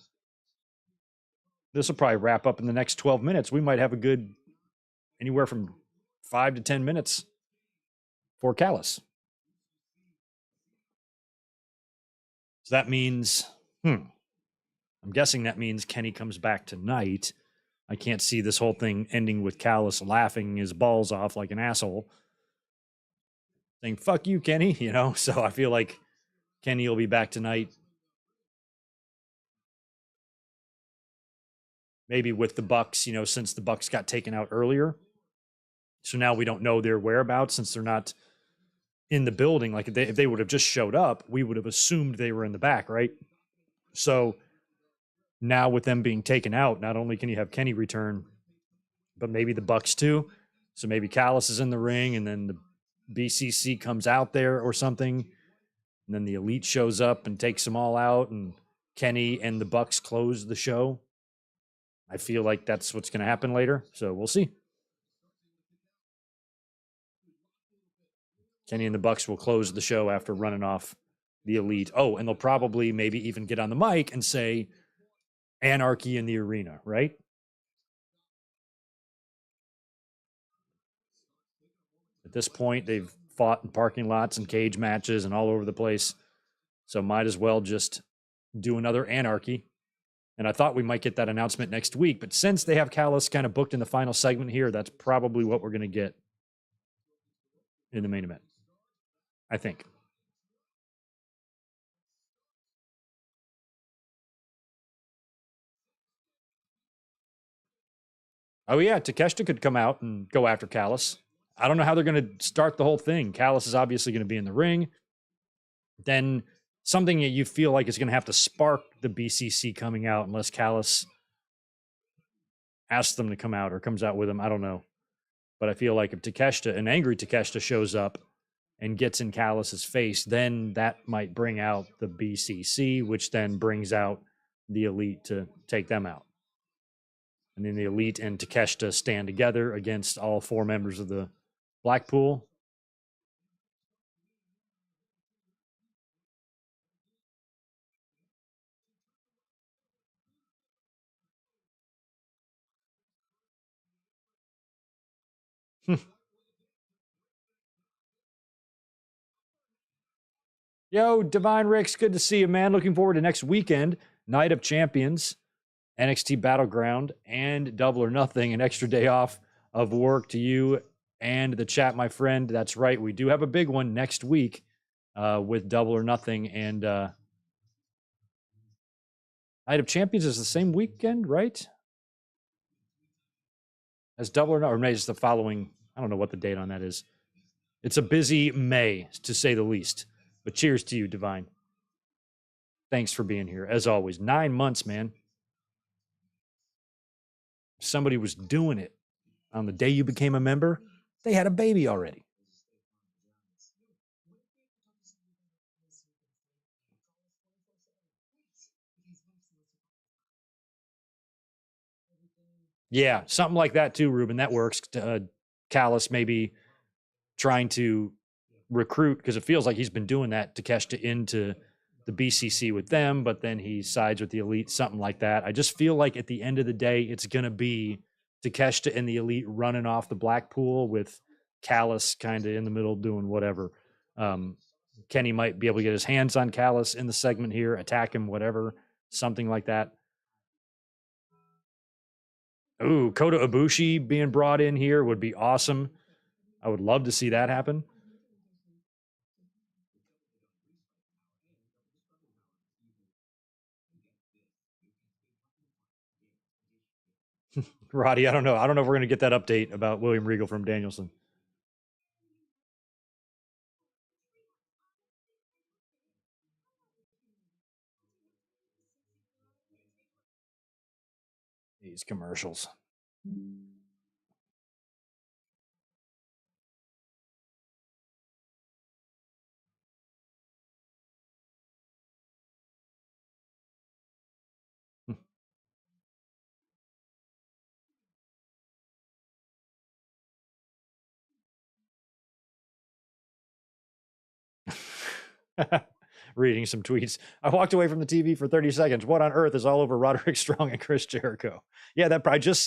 Speaker 1: this will probably wrap up in the next 12 minutes. We might have a good anywhere from 5 to 10 minutes for Callis. So that means, I'm guessing that means Kenny comes back tonight. I can't see this whole thing ending with Callis laughing his balls off like an asshole, saying, fuck you, Kenny, you know? So I feel like Kenny will be back tonight. Maybe with the Bucks, you know, since the Bucks got taken out earlier. So now we don't know their whereabouts since they're not in the building. Like if they would have just showed up, we would have assumed they were in the back, right? So now with them being taken out, not only can you have Kenny return, but maybe the Bucks too. So maybe Callis is in the ring and then the BCC comes out there or something. And then the Elite shows up and takes them all out and Kenny and the Bucks close the show. I feel like that's what's going to happen later. So we'll see. Kenny and the Bucks will close the show after running off the Elite. Oh, and they'll probably maybe even get on the mic and say anarchy in the arena, right? At this point, they've fought in parking lots and cage matches and all over the place. So might as well just do another anarchy. And I thought we might get that announcement next week. But since they have Callis kind of booked in the final segment here, that's probably what we're going to get in the main event, I think. Oh, yeah. Takeshita could come out and go after Callis. I don't know how they're going to start the whole thing. Callis is obviously going to be in the ring. Then something that you feel like is going to have to spark the BCC coming out unless Callis asks them to come out or comes out with them. I don't know. But I feel like if Takeshita, an angry Takeshita, shows up and gets in Callis's face, then that might bring out the BCC, which then brings out the Elite to take them out. And then the Elite and Takeshita stand together against all four members of the Blackpool. Yo, Divine Ricks, good to see you, man. Looking forward to next weekend. Night of Champions, NXT Battleground, and Double or Nothing. An extra day off of work to you and the chat, my friend. That's right. We do have a big one next week with Double or Nothing. And Night of Champions is the same weekend, right? As Double or Nothing, or maybe it's the following. I don't know what the date on that is. It's a busy May, to say the least. But cheers to you, Divine. Thanks for being here, as always. 9 months, man. Somebody was doing it on the day you became a member. They had a baby already. Yeah, something like that too, Ruben. That works. Callis maybe trying to recruit because it feels like he's been doing that Takeshita into the BCC with them, but then he sides with the Elite, something like that. I just feel like at the end of the day, it's going to be Takeshita and the Elite running off the Blackpool with Callis kind of in the middle doing whatever. Kenny might be able to get his hands on Callis in the segment here, attack him, whatever, something like that. Ooh, Kota Ibushi being brought in here would be awesome. I would love to see that happen. Roddy, I don't know. I don't know if we're going to get that update about William Regal from Danielson. These commercials. Reading some tweets. I walked away from the TV for 30 seconds. What on earth is all over Roderick Strong and Chris Jericho? Yeah,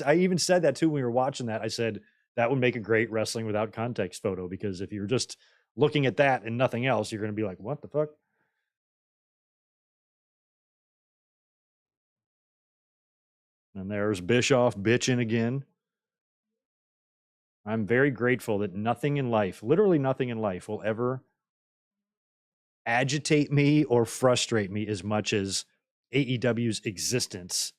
Speaker 1: I even said that too when we were watching that. I said that would make a great wrestling without context photo, because if you're just looking at that and nothing else, you're going to be like, what the fuck? And there's Bischoff bitching again. I'm very grateful that nothing in life, literally nothing in life, will ever agitate me or frustrate me as much as AEW's existence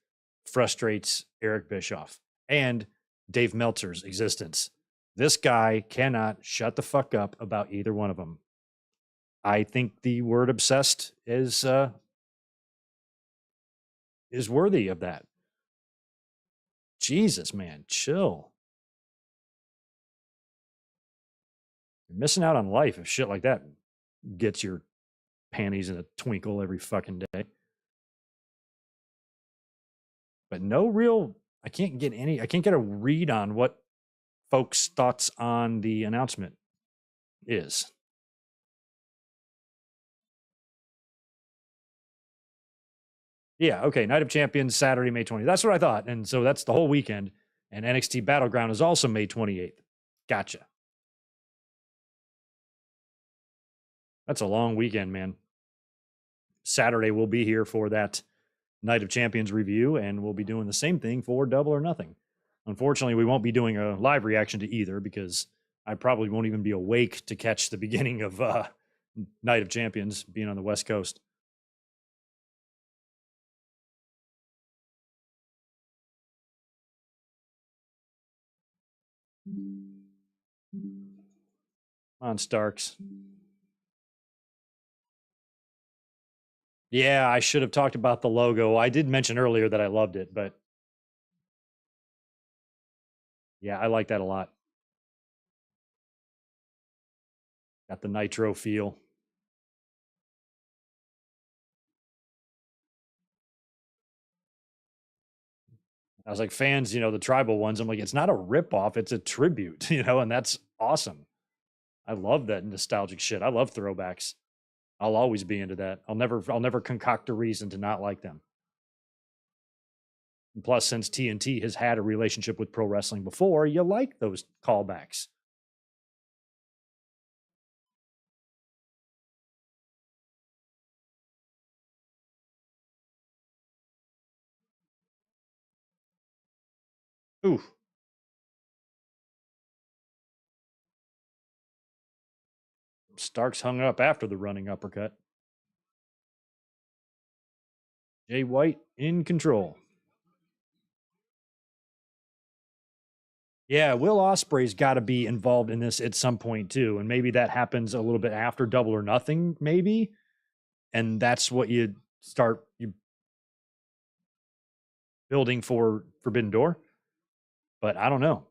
Speaker 1: frustrates Eric Bischoff and Dave Meltzer's existence. This guy cannot shut the fuck up about either one of them. I think the word obsessed is worthy of that. Jesus, man, chill. You're missing out on life if shit like that gets your panties in a twinkle every fucking day. But no real, I can't get a read on what folks' thoughts on the announcement is. Yeah, okay. Night of Champions, Saturday, May 20th. That's what I thought. And so that's the whole weekend. And NXT Battleground is also May 28th. Gotcha. That's a long weekend, man. Saturday, we'll be here for that Night of Champions review, and we'll be doing the same thing for Double or Nothing. Unfortunately, we won't be doing a live reaction to either, because I probably won't even be awake to catch the beginning of Night of Champions being on the West Coast. On Starks. Yeah, I should have talked about the logo. I did mention earlier that I loved it, but yeah, I like that a lot. Got the Nitro feel. I was like, fans, the tribal ones. I'm like, it's not a ripoff, it's a tribute, and that's awesome. I love that nostalgic shit. I love throwbacks. I'll always be into that. I'll never concoct a reason to not like them. And plus, since TNT has had a relationship with pro wrestling before, you like those callbacks. Ooh. Starks hung up after the running uppercut. Jay White in control. Yeah, Will Ospreay's got to be involved in this at some point too, and maybe that happens a little bit after Double or Nothing, maybe, and that's what you start building for Forbidden Door. But I don't know.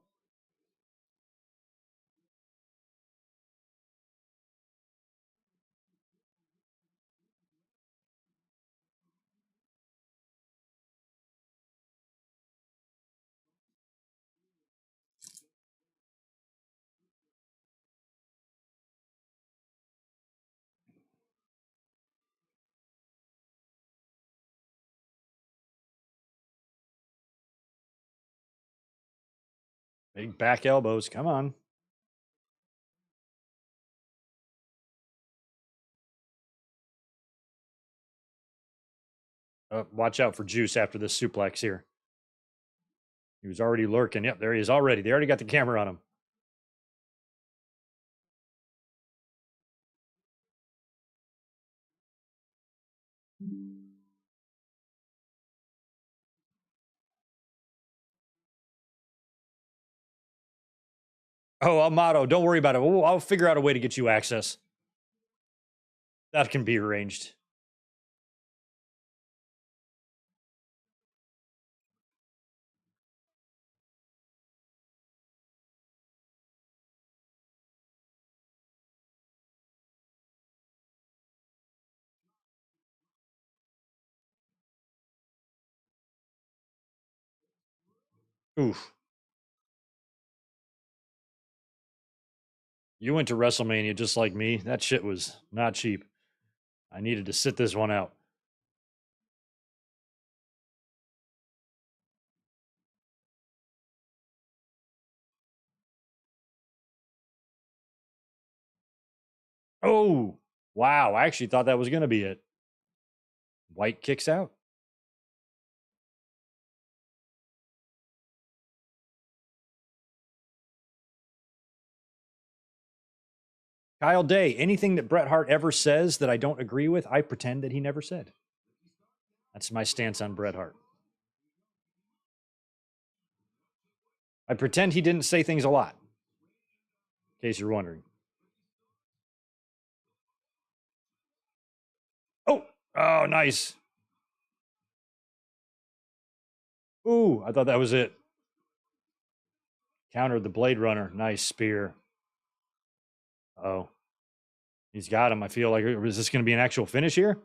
Speaker 1: Big back elbows. Come on. Watch out for Juice after this suplex here. He was already lurking. Yep, there he is already. They already got the camera on him. Oh, Amato, don't worry about it. I'll figure out a way to get you access. That can be arranged. Oof. You went to WrestleMania just like me. That shit was not cheap. I needed to sit this one out. Oh, wow. I actually thought that was going to be it. White kicks out. Kyle Day, anything that Bret Hart ever says that I don't agree with, I pretend that he never said. That's my stance on Bret Hart. I pretend he didn't say things a lot, in case you're wondering. Oh, nice. Ooh, I thought that was it. Countered the Blade Runner. Nice spear. Oh, he's got him. I feel like, is this going to be an actual finish here?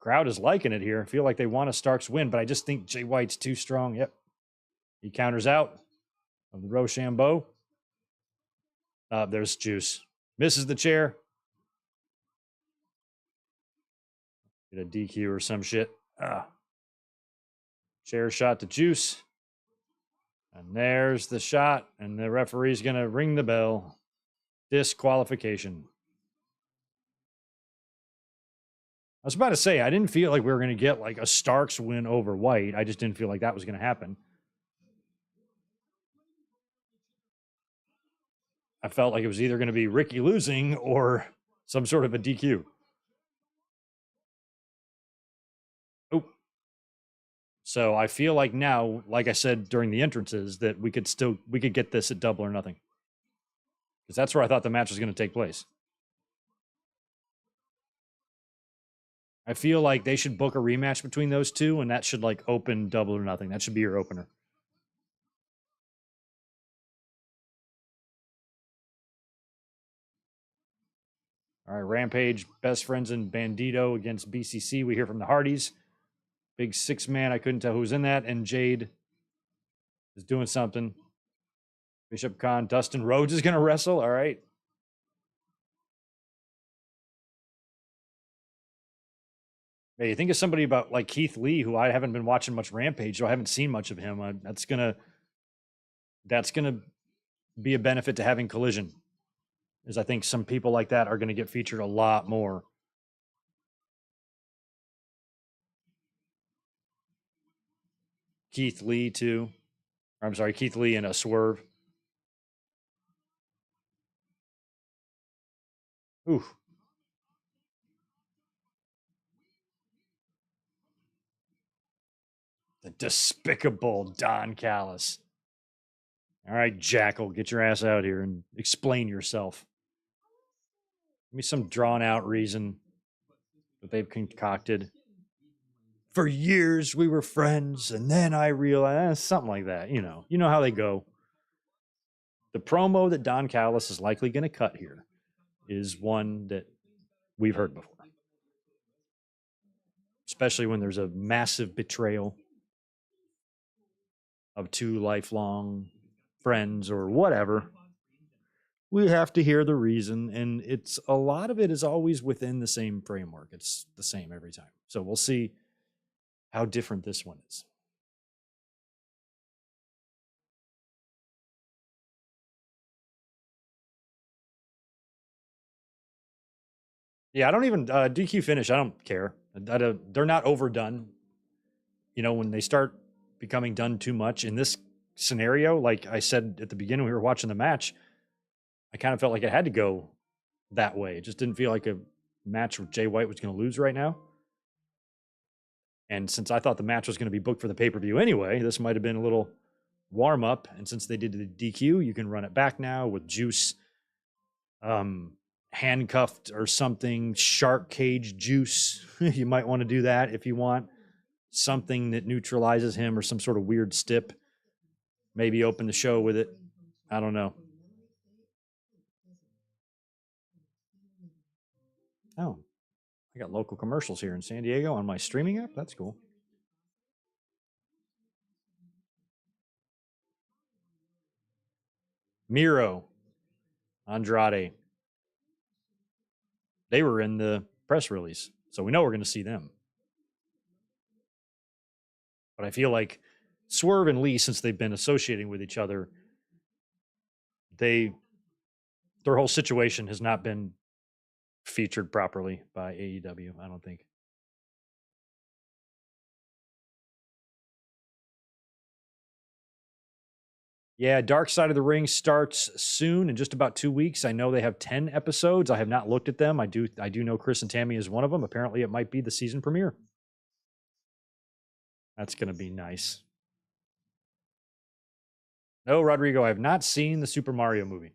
Speaker 1: Crowd is liking it here. I feel like they want a Starks win, but I just think Jay White's too strong. Yep. He counters out of the Rochambeau. There's Juice. Misses the chair. Get a DQ or some shit. Chair shot to Juice. And there's the shot. And the referee's going to ring the bell. Disqualification. I was about to say, I didn't feel like we were going to get like a Starks win over White. I just didn't feel like that was going to happen. I felt like it was either going to be Ricky losing or some sort of a DQ. Oh. So I feel like now, like I said during the entrances, that we could get this at Double or Nothing. Because that's where I thought the match was going to take place. I feel like they should book a rematch between those two, and that should like open Double or Nothing. That should be your opener. All right, Rampage, Best Friends and Bandito against BCC. We hear from the Hardys. Big 6-man. I couldn't tell who was in that. And Jade is doing something. Bishop Khan, Dustin Rhodes is going to wrestle. All right. Hey, you think of somebody about like Keith Lee, who I haven't been watching much Rampage, so I haven't seen much of him. That's gonna be a benefit to having Collision, is I think some people like that are going to get featured a lot more. Keith Lee too. Or, I'm sorry, Keith Lee and a Swerve. Ooh. The despicable Don Callis. All right, Jackal, get your ass out here and explain yourself. Give me some drawn out reason that they've concocted. For years we were friends, and then I realized something like that. You know how they go. The promo that Don Callis is likely going to cut here is one that we've heard before, especially when there's a massive betrayal of two lifelong friends or whatever. We have to hear the reason, and it's a lot of it is always within the same framework. It's the same every time. So we'll see how different this one is. Yeah, I don't even DQ finish. I don't care. They're not overdone. You know, when they start becoming done too much in this scenario, like I said at the beginning, we were watching the match. I kind of felt like it had to go that way. It just didn't feel like a match where Jay White was going to lose right now. And since I thought the match was going to be booked for the pay per view anyway, this might have been a little warm up. And since they did the DQ, you can run it back now with Juice handcuffed or something, shark cage Juice. You might want to do that if you want something that neutralizes him or some sort of weird stip. Maybe open the show with it. I don't know. Oh, I got local commercials here in San Diego on my streaming app. That's cool. Miro, Andrade. They were in the press release, so we know we're going to see them. But I feel like Swerve and Lee, since they've been associating with each other, their whole situation has not been featured properly by AEW, I don't think. Yeah, Dark Side of the Ring starts soon in just about 2 weeks. I know they have 10 episodes. I have not looked at them. I do know Chris and Tammy is one of them. Apparently it might be the season premiere. That's going to be nice. No, Rodrigo, I have not seen the Super Mario movie.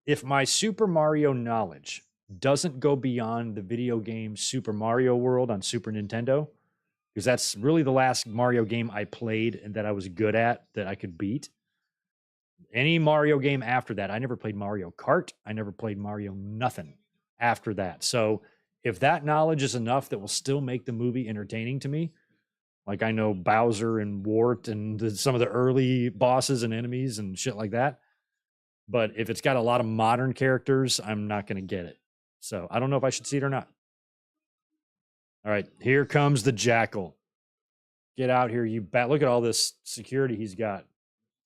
Speaker 1: If my Super Mario knowledge doesn't go beyond the video game Super Mario World on Super Nintendo, because that's really the last Mario game I played and that I was good at, that I could beat. Any Mario game after that, I never played Mario Kart. I never played Mario nothing after that. So if that knowledge is enough that will still make the movie entertaining to me, like I know Bowser and Wart and some of the early bosses and enemies and shit like that. But if it's got a lot of modern characters, I'm not going to get it. So I don't know if I should see it or not. All right, here comes the Jackal. Get out here, you bat. Look at all this security he's got.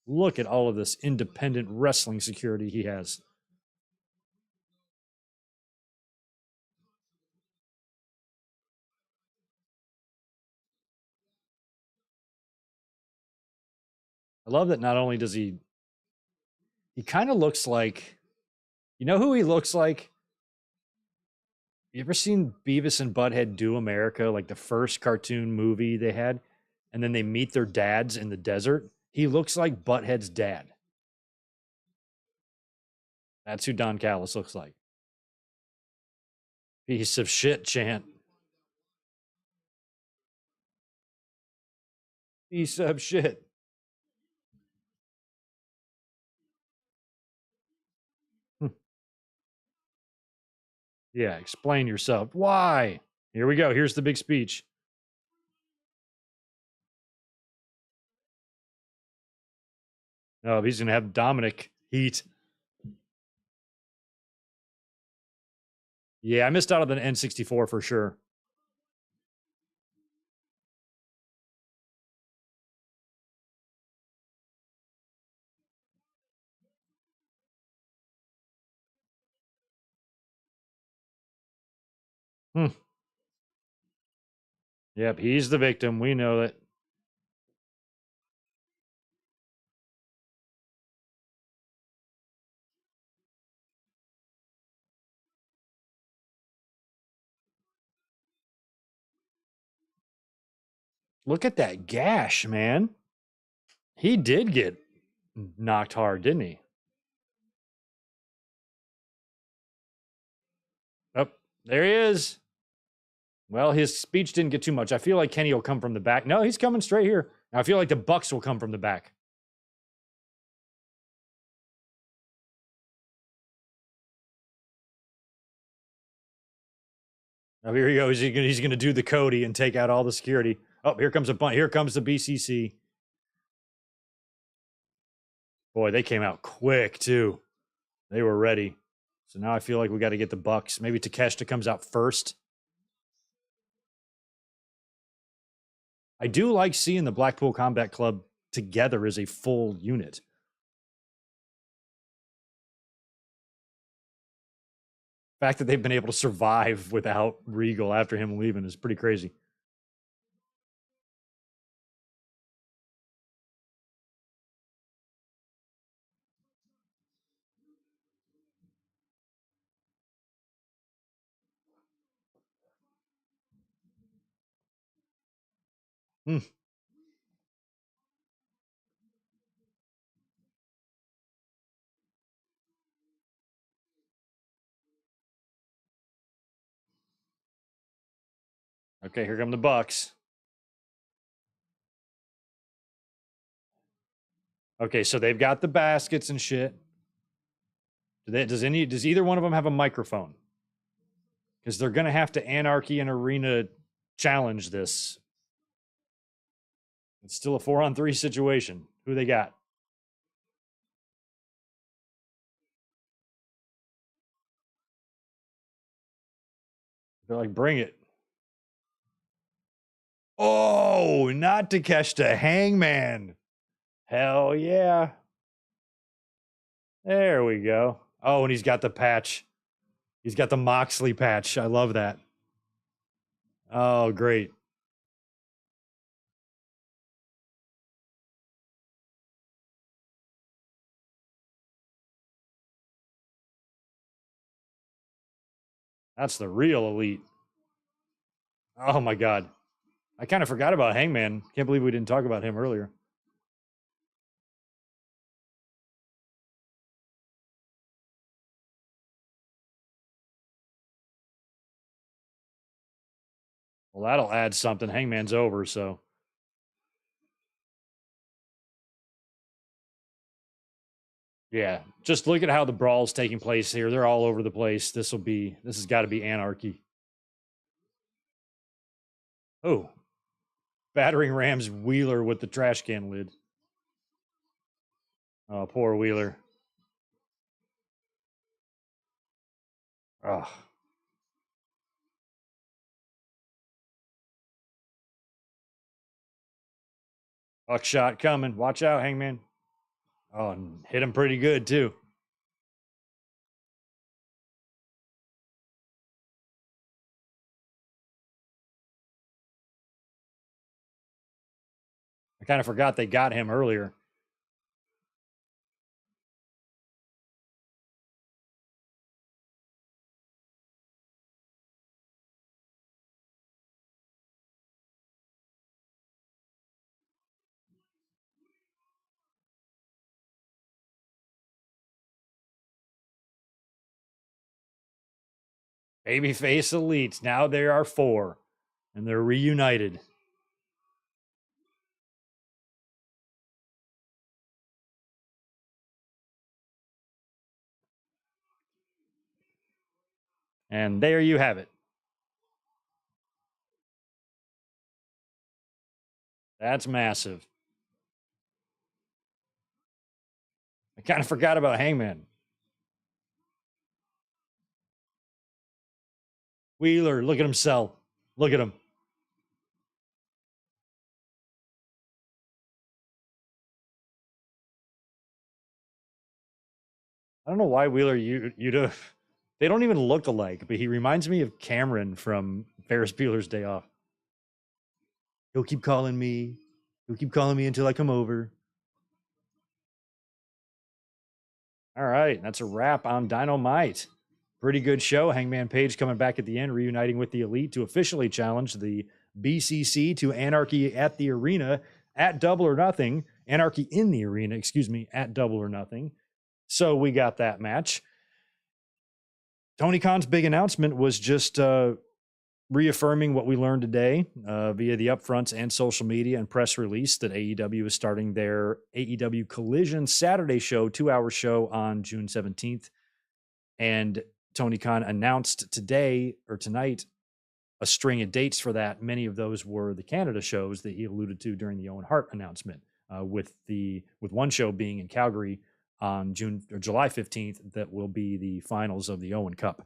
Speaker 1: Look at all of this independent wrestling security he has. I love that not only does he kind of looks like, you know who he looks like? You ever seen Beavis and Butthead Do America, like the first cartoon movie they had, and then they meet their dads in the desert? He looks like Butthead's dad. That's who Don Callis looks like. Piece of shit, chant. Piece of shit. Yeah, explain yourself. Why? Here we go. Here's the big speech. Oh, he's going to have Dominic heat. Yeah, I missed out on the N64 for sure. Hmm. Yep, he's the victim. We know that. Look at that gash, man. He did get knocked hard, didn't he? Oh, there he is. Well, his speech didn't get too much. I feel like Kenny will come from the back. No, he's coming straight here. I feel like the Bucks will come from the back. Oh, here he goes. He's going to do the Cody and take out all the security. Oh, here comes a bunch. Here comes the BCC. Boy, they came out quick too. They were ready. So now I feel like we got to get the Bucks. Maybe Takeshita comes out first. I do like seeing the Blackpool Combat Club together as a full unit. fact that they've been able to survive without Regal after him leaving is pretty crazy. Hmm. Okay, here come the Bucks. Okay, so they've got the baskets and shit. Does either one of them have a microphone? Because they're gonna have to Anarchy and Arena challenge this. It's still a 4-on-3 situation. Who they got? They're like, bring it. Oh, not Takeshita, Hangman. Hell yeah. There we go. Oh, and he's got the patch. He's got the Moxley patch. I love that. Oh, great. That's the real elite. Oh my god. I kind of forgot about Hangman. Can't believe we didn't talk about him earlier. Well, that'll add something. Hangman's over, so yeah. Just look at how the brawl's taking place here. They're all over the place. This has got to be anarchy. Oh, battering rams Wheeler with the trash can lid. Oh, poor Wheeler. Oh, buckshot coming. Watch out, Hangman. Oh, and hit him pretty good too. I kind of forgot they got him earlier. Babyface elites. Now there are 4, and they're reunited. And there you have it. That's massive. I kind of forgot about Hangman. Wheeler, look at him sell. Look at him. I don't know why Wheeler you'd have. They don't even look alike, but he reminds me of Cameron from Ferris Bueller's Day Off. He'll keep calling me. He'll keep calling me until I come over. All right, that's a wrap on Dynamite. Pretty good show. Hangman Page coming back at the end, reuniting with the Elite to officially challenge the BCC to Anarchy at the Arena at Double or Nothing. Anarchy in the Arena, excuse me, at Double or Nothing. So we got that match. Tony Khan's big announcement was just reaffirming what we learned today via the upfronts and social media and press release that AEW is starting their AEW Collision Saturday show, 2-hour show on June 17th. And Tony Khan announced today or tonight a string of dates for that. Many of those were the Canada shows that he alluded to during the Owen Hart announcement, with one show being in Calgary on June or July 15th that will be the finals of the Owen Cup.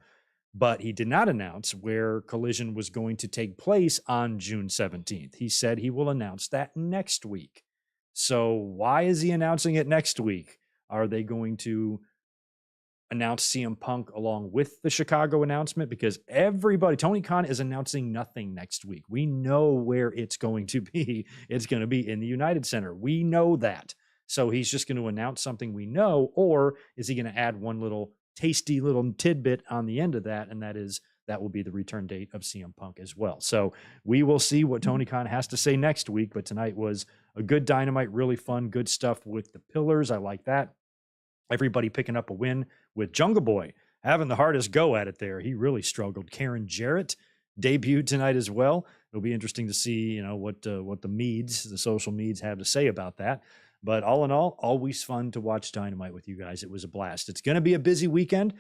Speaker 1: But he did not announce where Collision was going to take place on June 17th. He said he will announce that next week. So why is he announcing it next week? Are they going to announce CM Punk along with the Chicago announcement, because everybody, Tony Khan is announcing nothing next week. We know where it's going to be. It's going to be in the United Center. We know that. So he's just going to announce something we know, or is he going to add one little tasty little tidbit on the end of that? And that will be the return date of CM Punk as well. So we will see what Tony Khan has to say next week. But tonight was a good Dynamite, really fun, good stuff with the pillars. I like that. Everybody picking up a win, with Jungle Boy having the hardest go at it there. He really struggled. Karen Jarrett debuted tonight as well. It'll be interesting to see, what the social meds have to say about that. But all in all, always fun to watch Dynamite with you guys. It was a blast. It's going to be a busy weekend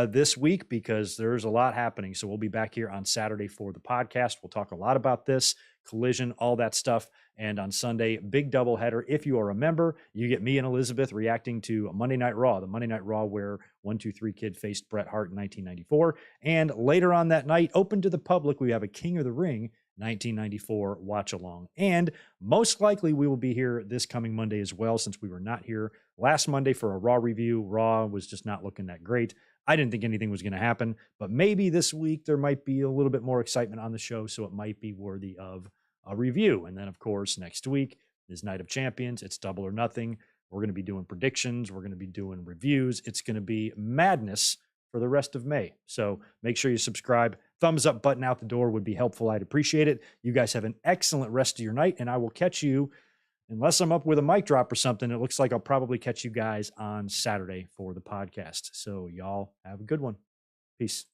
Speaker 1: this week because there's a lot happening. So we'll be back here on Saturday for the podcast. We'll talk a lot about this, Collision, all that stuff. And on Sunday, big doubleheader. If you are a member, you get me and Elizabeth reacting to Monday Night Raw, the Monday Night Raw where 1-2-3 Kid faced Bret Hart in 1994. And later on that night, open to the public, we have a King of the Ring 1994 watch along. And most likely we will be here this coming Monday as well, since we were not here last Monday for a Raw review. Raw was just not looking that great. I didn't think anything was going to happen, but maybe this week there might be a little bit more excitement on the show, so it might be worthy of a review. And then, of course, next week is Night of Champions. It's Double or Nothing. We're going to be doing predictions. We're going to be doing reviews. It's going to be madness for the rest of May. So make sure you subscribe. Thumbs up button out the door would be helpful. I'd appreciate it. You guys have an excellent rest of your night, and I will catch you, unless I'm up with a mic drop or something. It looks like I'll probably catch you guys on Saturday for the podcast. So y'all have a good one. Peace.